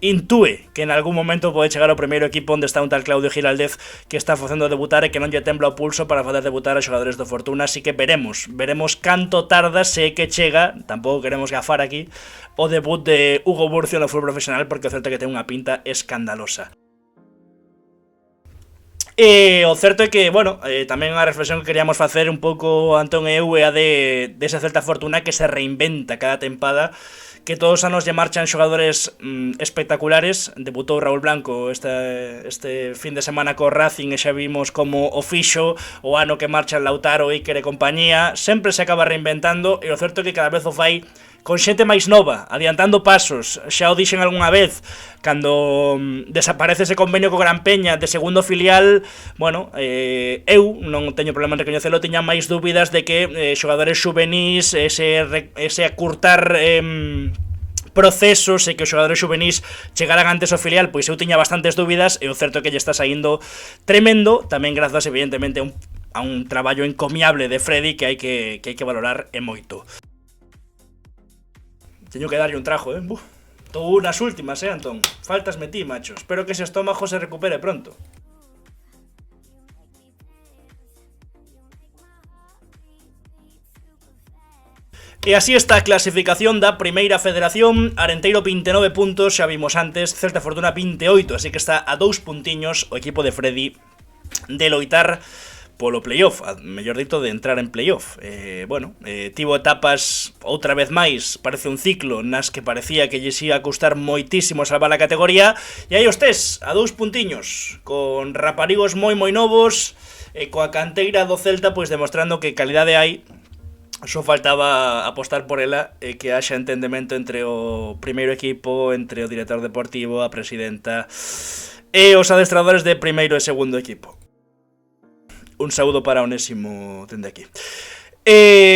intúe que en algún momento pode chegar ao primeiro equipo onde está un tal Claudio Giraldez, que está facendo debutar e que non lle tembla o pulso para facer debutar a xogadores do Fortuna, así que veremos canto tarda, se que chega, tampouco queremos gafar aquí, o debut de Hugo Burcio no fútbol profesional, porque o certo é que ten unha pinta escandalosa. E o certo é que, bueno, tamén unha reflexión que queríamos facer un pouco Antón e eu é a desa Celta Fortuna que se reinventa cada tempada, que todos os anos lle marchan xogadores espectaculares. Debutou Raúl Blanco este fin de semana co Racing e xa vimos como o fixo o ano que marchan Lautaro, Iker e compañía. Sempre se acaba reinventando, e o certo é que cada vez o fai con xente máis nova, adiantando pasos. Xa o dixen algunha vez, cando desaparece ese convenio co Gran Peña de segundo filial, bueno, eu non teño problema en recoñecelo, tiña máis dúbidas de que xogadores xuvenís, ese acurtar procesos e que os xogadores xuvenís chegaran antes ao filial, pois eu tiña bastantes dúbidas, e o certo é que lle está saindo tremendo, tamén grazas evidentemente a un traballo encomiable de Freddy que hai que valorar e moito. Teño que darlle un trajo, Estou nas últimas, Antón. Faltasme ti, macho. Espero que ese estómago se recupere pronto. E así está a clasificación da Primeira Federación. Arenteiro 29 puntos, xa vimos antes, Celta Fortuna 28, así que está a 2 puntiños o equipo de Freddy de loitar polo playoff, mellor dito, de entrar en playoff. Tivo etapas, outra vez máis, parece un ciclo, nas que parecía que lles ia a custar moitísimo salvar a categoría, e aí os tes, a 2 puntiños, con raparigos moi novos, e coa canteira do Celta, pois demostrando que calidade hai. Só faltaba apostar por ela e que haxa entendemento entre o primeiro equipo, entre o director deportivo, a presidenta e os adestradores de primeiro e segundo equipo. Un saúdo para Onésimo dende aquí.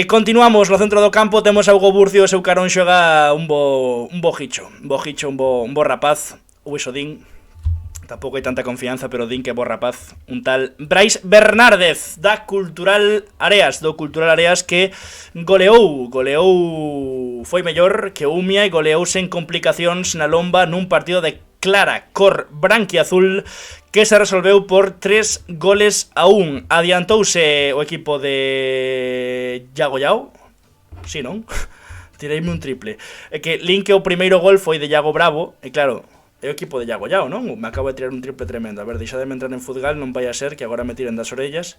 Continuamos no centro do campo, temos a Hugo Burcio, o seu carón xoga un bo rapaz, o iso din. Tampouco hai tanta confianza, pero din que bo rapaz, un tal Brais Bernárdez da Cultural Areas, que goleou, foi mellor que Umia e goleou sen complicacións na Lomba nun partido de clara cor branquiazul que se resolveu por 3-1. Adiantouse o equipo de Yago Yao. Si, non? Tireime un triple. É que lin que o primeiro gol foi de Yago Bravo, e claro, é o equipo de Yago Yao, non? Me acabo de tirar un triple tremendo. A ver, deixademe entrar en Futgal, non vai a ser que agora me tiren das orellas,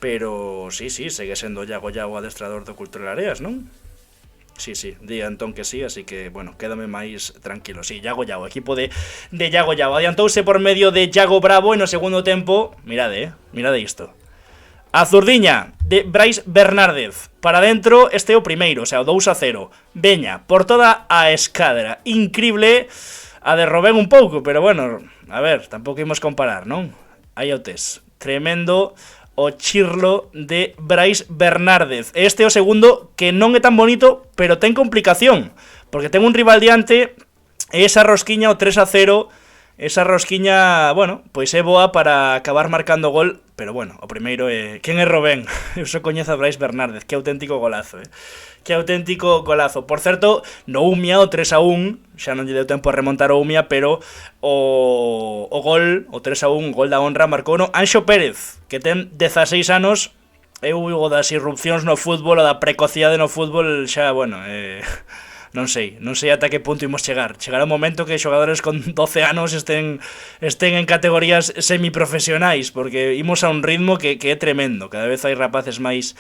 pero sí, segue sendo Yago Yao adestrador do Cultural Areas, non? Sí, di Antón que sí, así que, bueno, quédame máis tranquilo. Sí, Yago Yao, equipo de Yago Yao. Adiantouse por medio de Yago Bravo e no segundo tempo, mirade isto. A zurdiña de Brais Bernárdez. Para dentro, este é o primeiro, o sea, o 2-0. Veña, por toda a escadra. Incrible, a de Robén un pouco, pero bueno, a ver, tampouco imos comparar, non? Aí o tes. Tremendo o chirlo de Brais Bernárdez. Este é o segundo que non é tan bonito, pero ten complicación, porque ten un rival diante e esa rosquiña o 3-0 esa rosquiña, bueno, pois é boa para acabar marcando gol, pero bueno, o primeiro é... Quen é Robén? Eu só coñezo a Brais Bernárdez, que auténtico golazo, Que auténtico golazo. Por certo, no Umia, o 3-1, xa non lle deu tempo a remontar o Umia, pero o gol, o 3-1, gol da honra, marcou no Anxo Pérez, que ten 16 anos. Eu o das irrupcións no fútbol, o da precocidade no fútbol, xa, bueno, non sei ata que punto imos chegar. Chegará un momento que xogadores con 12 anos estén en categorías semiprofesionais, porque imos a un ritmo que é tremendo. Cada vez hai rapaces máis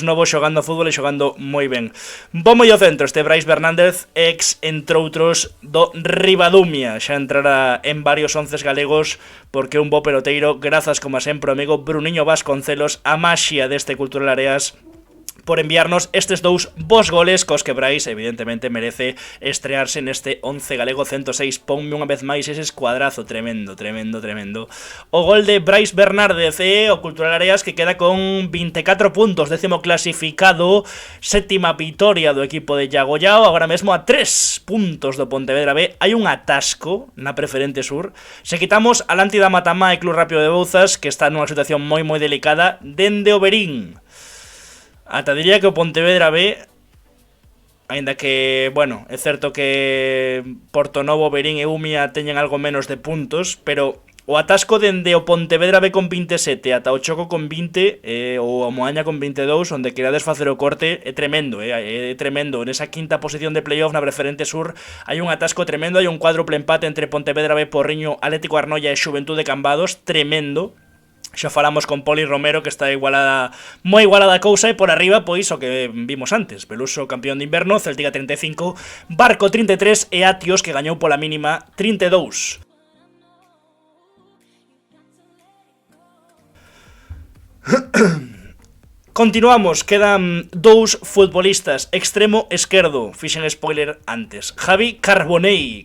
novos xogando a fútbol e xogando moi ben. Vamos ao centro, este Brais Bernández, ex, entre outros, do Ribadumia. Xa entrará en varios onces galegos, porque un bo peloteiro, grazas como sempre, amigo Bruniño Vasconcelos, a maxia deste Cultural Areas, por enviarnos estes dous bons goles cos que Brais evidentemente merece estrearse neste 11 galego 106. Ponme unha vez máis ese escuadrazo tremendo. O gol de Brais Bernárdez, o Cultural Areas, que queda con 24 puntos, 10º clasificado, 7ª vitoria do equipo de Llagollao, agora mesmo a 3 puntos do Pontevedra B. Hai un atasco na preferente sur. Se quitamos a Lántida Matamá e Club Rápido de Bouzas, que está nunha situación moi delicada, dende o Berín ata diría que o Pontevedra B, aínda que, bueno, é certo que Portonovo, Berín e Umia teñen algo menos de puntos, pero o atasco dende o Pontevedra B con 27 ata o Choco con 20 ou a Moaña con 22, onde querades facer o corte, é tremendo, é tremendo. Nesa quinta posición de playoff na preferente sur hai un atasco tremendo, hai un cuádruple empate entre Pontevedra B, Porriño, Atlético Arnoia e Xuventude Cambados, tremendo. Xa falamos con Poli Romero, que está moi igualada a cousa, e por arriba, pois, o que vimos antes: Peluso campeón de inverno, Celtica 35, Barco 33 e Atios, que gañou pola mínima 32. Continuamos, quedan dous futbolistas. Extremo esquerdo, fixen spoiler antes, Javi Carbonell,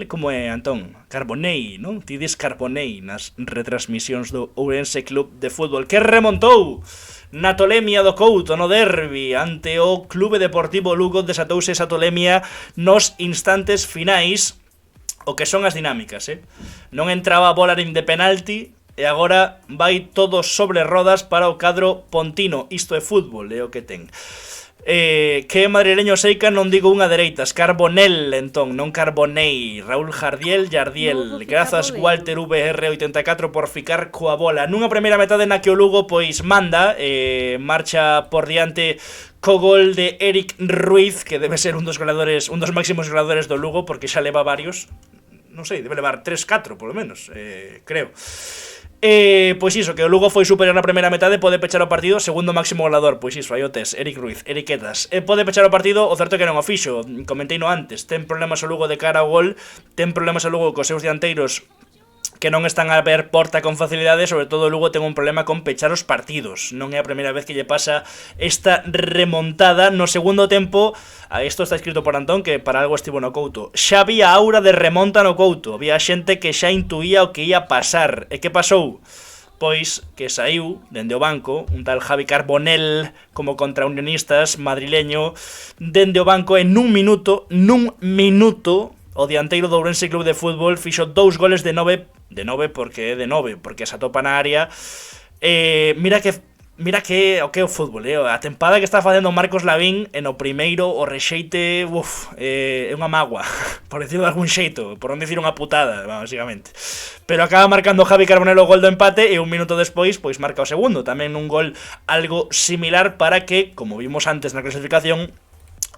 como é, Antón? Carbonell, non? Ti dis Carbonell nas retransmisións do Ourense Club de Fútbol, que remontou na tolemia do Couto, no derbi, ante o Clube Deportivo Lugo. Desatouse esa tolemia nos instantes finais, o que son as dinámicas, Non entraba a bola de penalti, e agora vai todo sobre rodas para o cadro pontino. Isto é fútbol, é o que ten. Que madrileño seica, non digo unha dereitas. Carbonell, entón, non Carbonell. Raúl Jardiel. Grazas Walter VR84 por ficar coa bola nunha primeira metade na que o Lugo pois manda, marcha por diante co gol de Eric Ruiz, que debe ser un dos máximos goleadores do Lugo, porque xa leva varios, non sei, debe levar 3-4 polo menos, creo. Pois iso, que o Lugo foi superior na primeira metade, pode pechar o partido, segundo máximo goleador, pois iso, aí o tes, Eric Ruiz, Eriquetas, pode pechar o partido. O certo é que non o fixo, comentei no antes, ten problemas o Lugo de cara ao gol, ten problemas o Lugo cos seus dianteiros, que non están a ver porta con facilidade. Sobre todo o Lugo ten un problema con pechar os partidos. Non é a primeira vez que lle pasa esta remontada. No segundo tempo, isto está escrito por Antón, que para algo estivo no Couto, xa había aura de remonta no Couto, había xente que xa intuía o que ia pasar. E que pasou? Pois que saiu dende o banco un tal Javi Carbonell, como contra Unionistas, madrileño, dende o banco, en nun minuto, o dianteiro do Ourense Club de Fútbol fixo 2 goles de 9 porque é de 9, porque se atopa na área. Mira que o que é o fútbol, a tempada que está facendo Marcos Lavín en o primeiro, o rexeite, é unha mágoa, por decirlo de algún xeito, por non dicir unha putada, basicamente. Pero acaba marcando Javi Carbonell o gol do empate, e un minuto despois pois marca o segundo, tamén un gol algo similar, para que, como vimos antes na clasificación,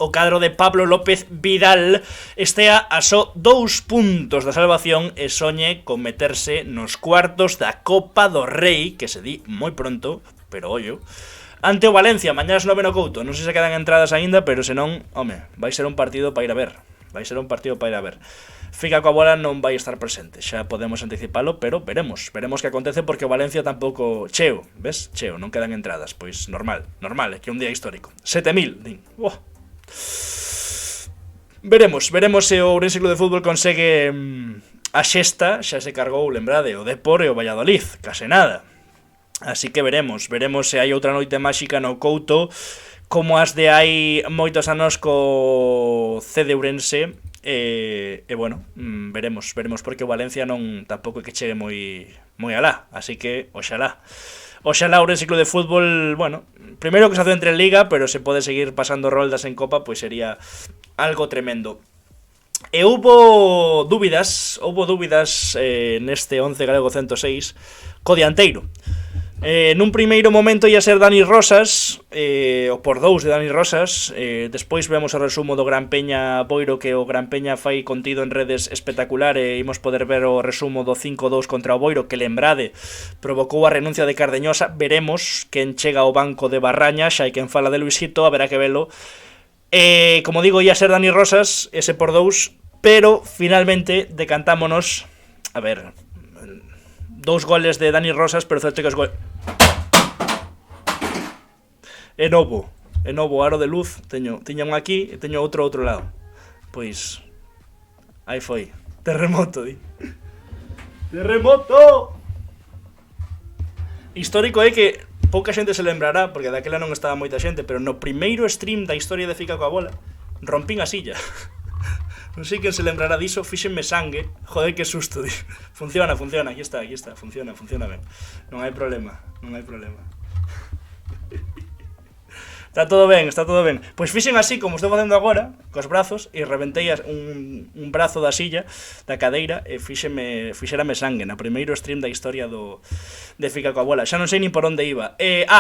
o cadro de Pablo López Vidal estea a só 2 puntos da salvación e soñe con meterse nos cuartos da Copa do Rei, que se di moi pronto, pero ollo, ante o Valencia, mañá ás 9 no Couto. Non sei se quedan entradas aínda, pero senón, vai ser un partido para ir a ver. Fica coa bola, non vai estar presente, xa podemos anticipalo, pero veremos que acontece, porque o Valencia tampouco cheo, ves? Cheo, non quedan entradas, pois normal, é que é un día histórico. 7.000, din. Veremos se o Ourense Club de Fútbol consegue a xesta. Xa se cargou, lembrade, o Depor e o Valladolid, case nada. Así que veremos se hai outra noite máxica no Couto, como as de hai moitos anos co CD Ourense, bueno, veremos porque o Valencia non tampouco é que chegue moi alá, así que oxalá o Ourense Club de Fútbol, bueno, primeiro que se centre en Liga, pero se pode seguir pasando roldas en Copa, pois sería algo tremendo. E houbo dúbidas neste 11 galego 106 co dianteiro. Nun primeiro momento ia ser Dani Rosas, o por dous de Dani Rosas. Despois vemos o resumo do Gran Peña Boiro, que o Gran Peña fai contido en redes espectacular, e imos poder ver o resumo do 5-2 contra o Boiro, que lembrade, provocou a renuncia de Cardeñosa. Veremos quen chega ao banco de Barraña, xa hai quen fala de Luisito, haberá que velo. Como digo, ia ser Dani Rosas, ese por dous, pero finalmente decantámonos, a ver, 2 goles de Dani Rosas, pero certo que os goles... É novo, aro de luz, tiña un aquí e teño outro lado. Pois, aí foi, terremoto, di. Terremoto! Histórico é que pouca xente se lembrará, porque daquela non estaba moita xente, pero no primeiro stream da historia de Fica coa bola, rompín a silla. Non sei quen se lembrará diso, fíxenme sangue. Joder, que susto, di. Funciona, aquí está, funciona ben. Non hai problema. Está todo ben. Pois fixen así como estou facendo agora, cos brazos, e reventei un brazo da silla, da cadeira, e fixérame sangue na primeiro stream da historia de Fica coa bola. Xa non sei nin por onde iba.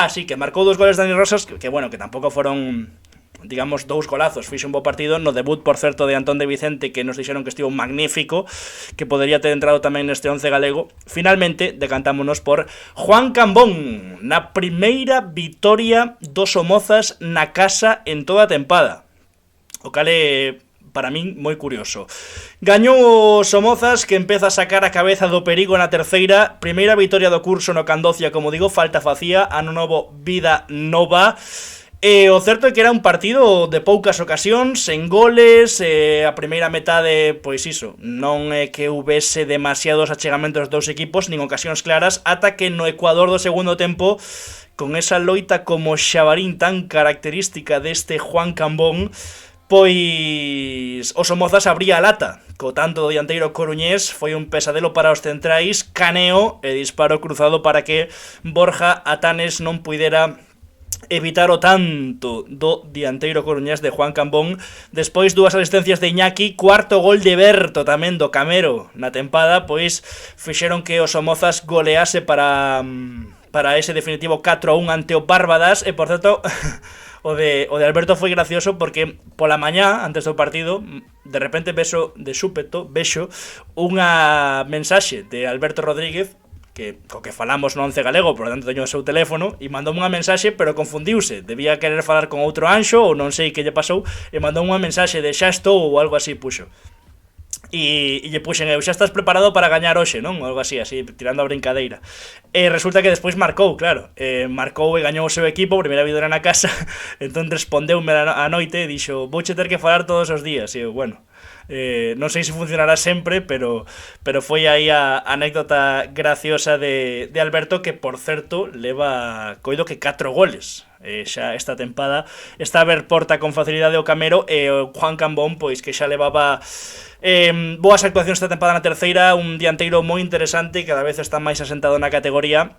Sí, que marcou 2 goles Dani Rosas, que bueno, que tampouco foron, digamos, 2 golazos. Fixe un bo partido no debut, por certo, de Antón de Vicente, que nos dixeron que estivo magnífico, que podería ter entrado tamén neste 11 galego. Finalmente, decantámonos por Juan Cambón, na primeira vitoria dos Somozas na casa en toda a tempada. O cal é, para min, moi curioso. Gañou o Somozas, que empeza a sacar a cabeza do perigo na terceira. Primeira vitoria do curso no Candocia, como digo, falta facía, ano novo, vida nova. O certo é que era un partido de poucas ocasións, sen goles, a primeira metade, pois iso, non é que houvese demasiados achegamentos dos equipos, nin ocasións claras, ata que no Ecuador do segundo tempo, con esa loita como xabarín tan característica deste Juan Cambón, pois o Somozas abría a lata. Co tanto do dianteiro coruñés, foi un pesadelo para os centrais, caneo e disparo cruzado para que Borja Atanes non puidera evitar o tanto do dianteiro coruñés de Juan Cambón. Despois 2 asistencias de Iñaki, cuarto gol de Berto tamén do Camero na tempada, pois fixeron que o Somozas golease para ese definitivo 4-1 ante o Bárbadas. E por certo, o de Alberto foi gracioso porque pola mañá, antes do partido, de repente vexo unha mensaxe de Alberto Rodríguez, co que falamos no 11 galego, por lo tanto teño o seu teléfono, e mandou unha mensaxe, pero confundiuse, debía querer falar con outro anxo, ou non sei que lle pasou, e mandou unha mensaxe de xa estou, ou algo así puxo. E lle puxen, xa estás preparado para gañar hoxe, non? Ou algo así, tirando a brincadeira. E resulta que despois marcou, claro, marcou e gañou o seu equipo, primeira vitória na casa. Entón respondeume a noite e dixo, vouche ter que falar todos os días. E eu, bueno, non sei se funcionará sempre, pero foi aí a anécdota graciosa de Alberto, que por certo leva coido que 4 goles xa esta tempada. Está a ver porta con facilidade o Camero, e o Juan Cambón, pois que xa levaba boas actuacións esta tempada na terceira, un dianteiro moi interesante, cada vez está máis asentado na categoría.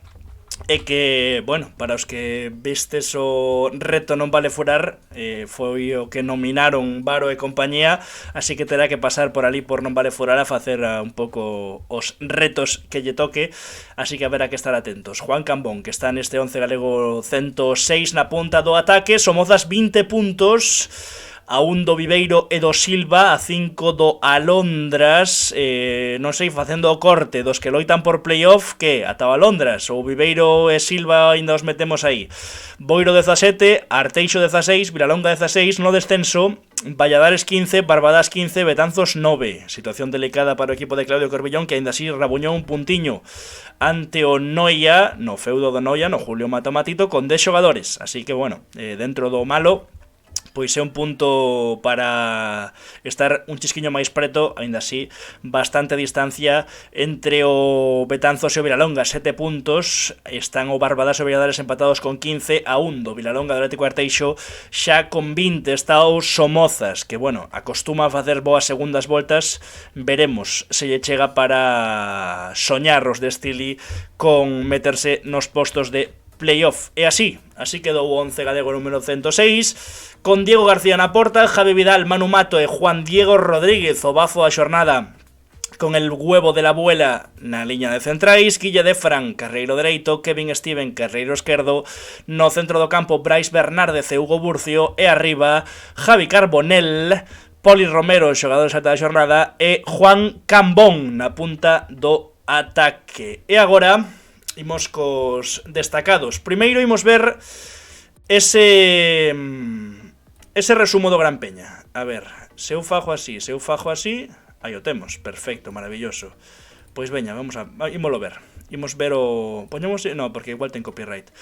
E que, bueno, para os que vistes o reto Non Vale Furar, foi o que nominaron Varo e compañía, así que terá que pasar por ali por Non Vale Furar a facer un pouco os retos que lle toque, así que haberá que estar atentos. Juan Cambón, que está neste 11 galego 106 na punta do ataque, Somozas 20 puntos, a 1 do Viveiro e do Silva, a 5 do Alondras, non sei, facendo o corte dos que loitan por playoff, que ata o Alondras, o Viveiro e Silva ainda os metemos aí. Boiro 17, Arteixo 16, Vilalonga 16, no descenso, Valladares 15, Barbadas 15, Betanzos 9. Situación delicada para o equipo de Claudio Corbillón, que ainda así rabuñou un puntiño ante o Noia, no feudo do Noia, no Julio Matamatito, con 10 xogadores. Así que, bueno, dentro do malo, pois é un punto para estar un chisquiño máis preto, aínda así, bastante distancia entre o Betanzos e o Vilalonga, 7 puntos, están o Barbadas e o Valladares empatados con 15-1 do Vilalonga do Atlético Arteixo, xa con 20 está o Somozas, que, bueno, acostuma a facer boas segundas voltas, veremos se lle chega para soñar os de Stili con meterse nos postos de playoff. E así quedou o 11 galego número 106, con Diego García na porta, Javi Vidal, Manu Mato e Juan Diego Rodríguez, o bazo da xornada, con el huevo de la abuela na liña de centrais, Guilla de Fran, carreiro dereito, Kevin Steven, carreiro esquerdo, no centro do campo Brais Bernárdez e Hugo Burcio, e arriba Javi Carbonell, Poli Romero, xogador exalta da xornada, e Juan Cambón na punta do ataque. E agora imos cos destacados. Primeiro imos ver ese resumo do Gran Peña. A ver, se eu fajo así, aí o temos, perfecto, maravilloso. Pois veña, ímolo ver. Imos ver o... Poñemos... No, porque igual ten copyright.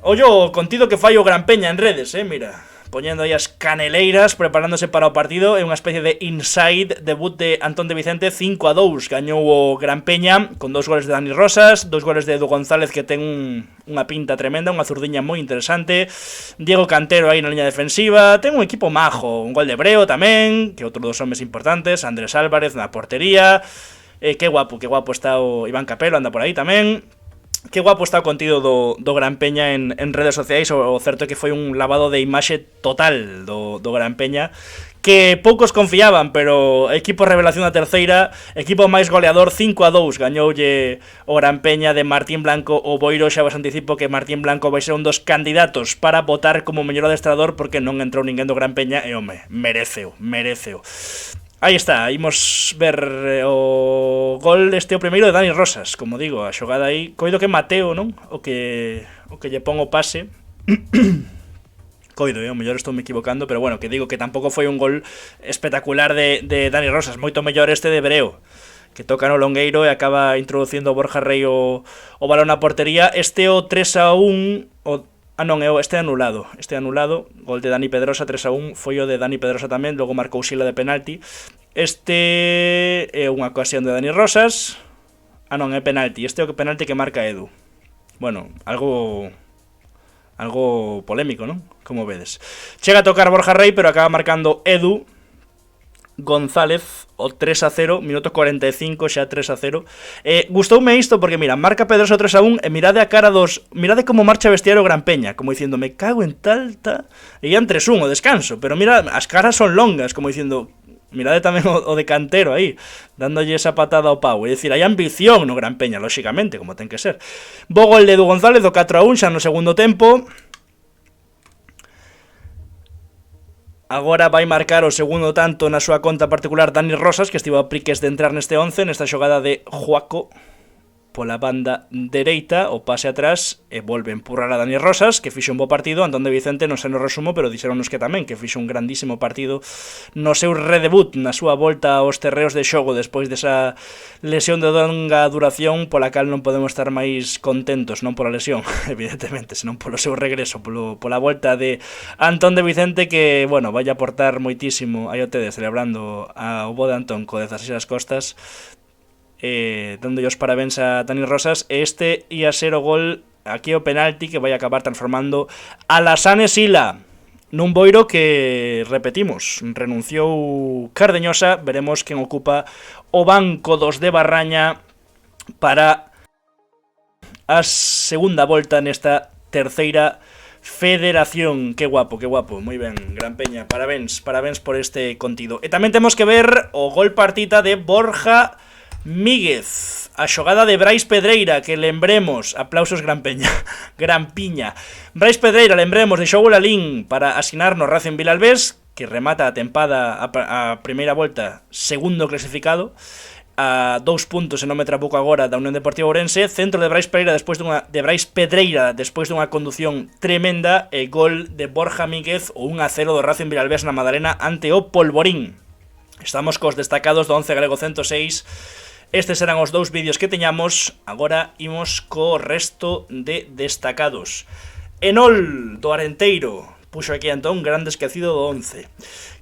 Ollo o contido que fai o Gran Peña en redes, mira. Poñendo aí as caneleiras, preparándose para o partido. É unha especie de inside debut de Antón de Vicente, 5-2. Gañou o Gran Peña con 2 goles de Dani Rosas, 2 goles de Edu González, que ten unha pinta tremenda, unha zurdiña moi interesante. Diego Cantero aí na liña defensiva. Ten un equipo majo, un gol de Breo tamén, que outro dos homes importantes. Andrés Álvarez na portería. Que guapo está o Iván Capelo, anda por aí tamén. Que guapo está o contido do Gran Peña en redes sociais. O certo é que foi un lavado de imaxe total do Gran Peña, que poucos confiaban, pero equipo revelación da terceira, equipo máis goleador, 5-2 gañoulle o Gran Peña de Martín Blanco o Boiro. Xa vos anticipo que Martín Blanco vai ser un dos candidatos para votar como mellor adestrador, porque non entrou ninguén do Gran Peña e, home, mereceu. Aí está, imos ver o gol o primeiro de Dani Rosas, como digo, a xogada aí, coido que Mateo, non? O que lle pon o pase. Coido, o mellor estou me equivocando, pero bueno, que digo que tampouco foi un gol espectacular de Dani Rosas, moito mellor este de Breo, que toca no longueiro e acaba introducindo Borja Rei o balón na portería. Este o 3-1, este é anulado, gol de Dani Pedrosa, 3-1, foi o de Dani Pedrosa tamén, logo marcou Sila de penalti. Este é unha ocasión de Dani Rosas, é penalti, este é o penalti que marca Edu. Bueno, algo polémico, non? Como vedes. Chega a tocar Borja Rei, pero acaba marcando Edu González o 3-0, minuto 45, xa 3-0. Gustoume isto porque, mira, marca Pedroso 3-1 e mirade a cara mirade como marcha vestiario Gran Peña, como dicindo, me cago en tal, e ian 3-1 o descanso, pero mira, as caras son longas, como dicindo, mirade tamén o de Cantero aí, dándolle esa patada ao pau. É dicir, hai ambición no Gran Peña, lóxicamente, como ten que ser. Bo gol de Edu González do 4-1 xa no segundo tempo. Agora vai marcar o segundo tanto na súa conta particular Dani Rosas, que estivo a priques de entrar neste 11, nesta xogada de Juaco pola banda dereita, o pase atrás, e volve a empurrar a Dani Rosas, que fixo un bo partido. Antón de Vicente non se nos resumo, pero dixeronnos que tamén, que fixo un grandísimo partido no seu redebut, na súa volta aos terreos de xogo, despois desa lesión de longa duración, pola cal non podemos estar máis contentos, non pola lesión, evidentemente, senón polo seu regreso, pola volta de Antón de Vicente, que, bueno, vai aportar moitísimo. Aí o tedes, celebrando o bo de Antón co 16 as costas, dando os parabéns a Dani Rosas. Este ia ser o gol, aquí o penalti, que vai acabar transformando a Lasane Sila nun Boiro que, repetimos, renunciou Cardeñosa. Veremos quen ocupa o banco dos de Barraña para a segunda volta nesta terceira federación. Que guapo, moi ben, Gran Peña, parabéns por este contido. E tamén temos que ver o gol partita de Borja Míguez, a xogada de Brais Pedreira, que lembremos, aplausos Gran Peña, Gran Piña. Brais Pedreira, lembremos, deixou o Lalín para asinar no Racing Vilalbés, que remata a tempada a primeira volta segundo clasificado, a 2 puntos, se non me trabuco agora, da Unión Deportiva Ourense. Centro de Brais Pedreira despois dunha condución tremenda, e gol de Borja Míguez, o 1-0 do Racing Vilalbés na Madalena ante o Polvorín. Estamos cos destacados do 11 galego 106. Estes eran os dous vídeos que teñamos. Agora imos co resto de destacados. Enol do Arenteiro Puxo aquí Antón, grande esquecido do 11.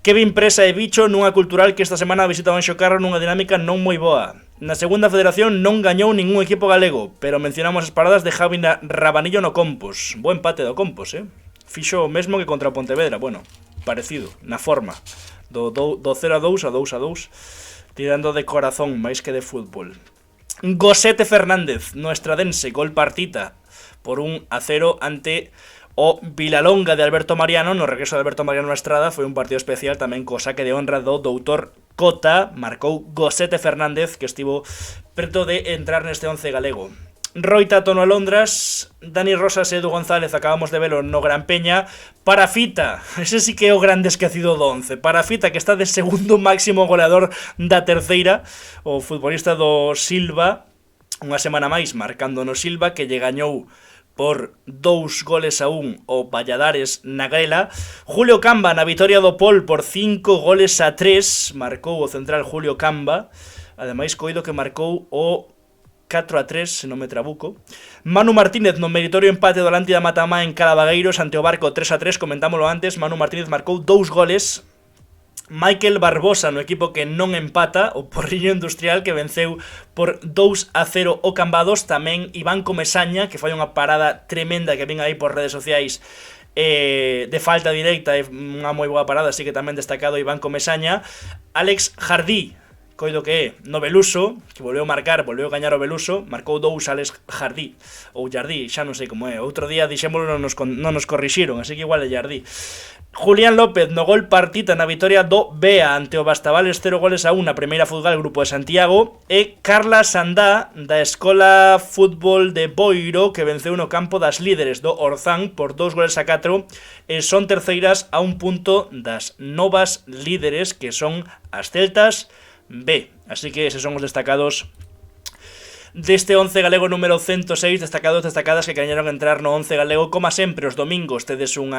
Kevin Presa e Bicho nunha cultural que esta semana visita o Anxo Carro nunha dinámica non moi boa. Na segunda federación non gañou ningún equipo galego, pero mencionamos as paradas de Javi Rabanillo no Compos. Bo empate do Compos, Fixo o mesmo que contra o Pontevedra, bueno, parecido, na forma. Do 0-2 a 2-2, tirando de corazón máis que de fútbol. Gosete Fernández, no Estradense, gol partita por 1-0 ante o Vilalonga de Alberto Mariano. No regreso de Alberto Mariano a Estrada foi un partido especial tamén co saque de honra do doutor Cota. Marcou Gosete Fernández, que estivo preto de entrar neste 11 galego. Roy Tato no Alondras, Dani Rosas e Edu González acabamos de velo no Gran Peña. Parafita, ese sí que é o grande esquecido do 11. Parafita, que está de segundo máximo goleador da terceira, o futbolista do Silva, unha semana máis marcando no Silva, que lle gañou por 2-1 o Valladares na Grela. Julio Camba na vitoria do Pol por 5-3, marcou o central Julio Camba, ademais coido que marcou o 4-3, se non me trabuco. Manu Martínez no meritorio empate do Lántida Matamá en Calabagueiros ante o Barco 3-3, comentámoslo antes. Manu Martínez marcou 2 goles. Michael Barbosa no equipo que non empata, o Porriño Industrial, que venceu por 2-0 o Cambados. Tamén Iván Comesaña, que foi unha parada tremenda que vin aí por redes sociais, de falta directa, unha moi boa parada, así que tamén destacado Iván Comesaña. Alex Jardí, coido que é no Beluso, que volveu a gañar o Beluso, marcou 2 Alex Jardí, ou Jardí, xa non sei como é. Outro día dixémolo non nos corrixiron, así que igual é Jardí. Julián López no gol partita na vitoria do Bea ante o Bastavales 0-1 na primeira Futgal Grupo de Santiago. E Carla Sandá da Escola Fútbol de Boiro, que venceu no campo das líderes do Orzán por 2-4, e son terceiras a un punto das novas líderes, que son as Celtas B. Así que eses son os destacados deste 11 galego número 106, destacadas que quereron entrar no 11 galego. Como sempre, os domingos tedes un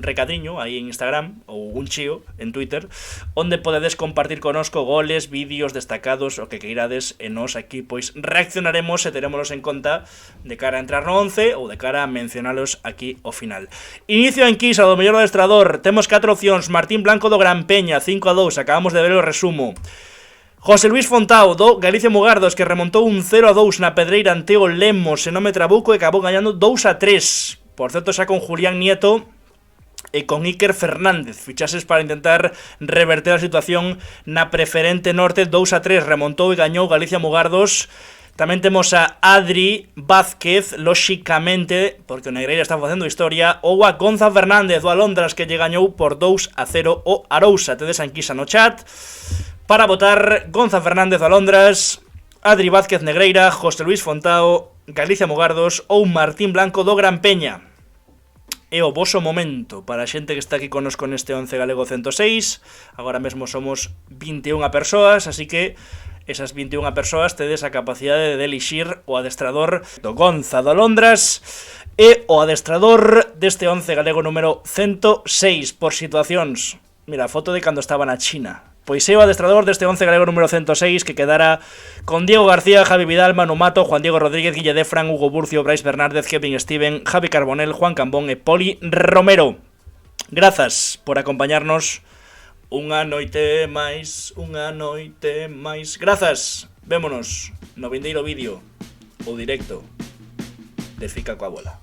recadiño aí en Instagram ou un chío en Twitter, onde podedes compartir conosco goles, vídeos, destacados, o que queirades, e nos aquí pois reaccionaremos e terémolos en conta de cara a entrar no 11 ou de cara a mencionalos aquí ao final. Inicio en Quisa do mellor adestrador. Temos 4 opcións. Martín Blanco do Gran Peña, 5-2, acabamos de ver o resumo. José Luis Fontao do Galicia Mugardos, que remontou un 0-2 na Pedreira ante o Lemos, se non me trabuco, e acabou gañando 2-3. Por certo, xa con Julián Nieto e con Iker Fernández, fichases para intentar reverter a situación na preferente norte. 2-3 remontou e gañou Galicia Mugardos. Tamén temos a Adri Vázquez, lóxicamente, porque o Negreira está facendo historia, ou a Gonza Fernández do Alondras, que lle gañou por 2-0 o Arousa. Tedes a enquisa no chat para votar: Gonza Fernández Alondras, Adri Vázquez Negreira, José Luis Fontao, Galicia Mugardos ou Martín Blanco do Gran Peña. É o voso momento para a xente que está aquí conosco neste 11 galego 106. Agora mesmo somos 21 persoas, así que esas 21 persoas tedes a capacidade de elixir o adestrador do Gonza do Alondras e o adestrador deste 11 galego número 106 por situacións. Mira, a foto de cando estaba na China. Pois é o adestrador deste 11 galego número 106, que quedara con Diego García, Javi Vidal, Manu Mato, Juan Diego Rodríguez, Guille Defran, Hugo Burcio, Brais Bernárdez, Kevin Steven, Javi Carbonell, Juan Cambón e Poli Romero. Grazas por acompañarnos unha noite máis. Grazas, vémonos no vindeiro vídeo ou directo de Fica coa Bola.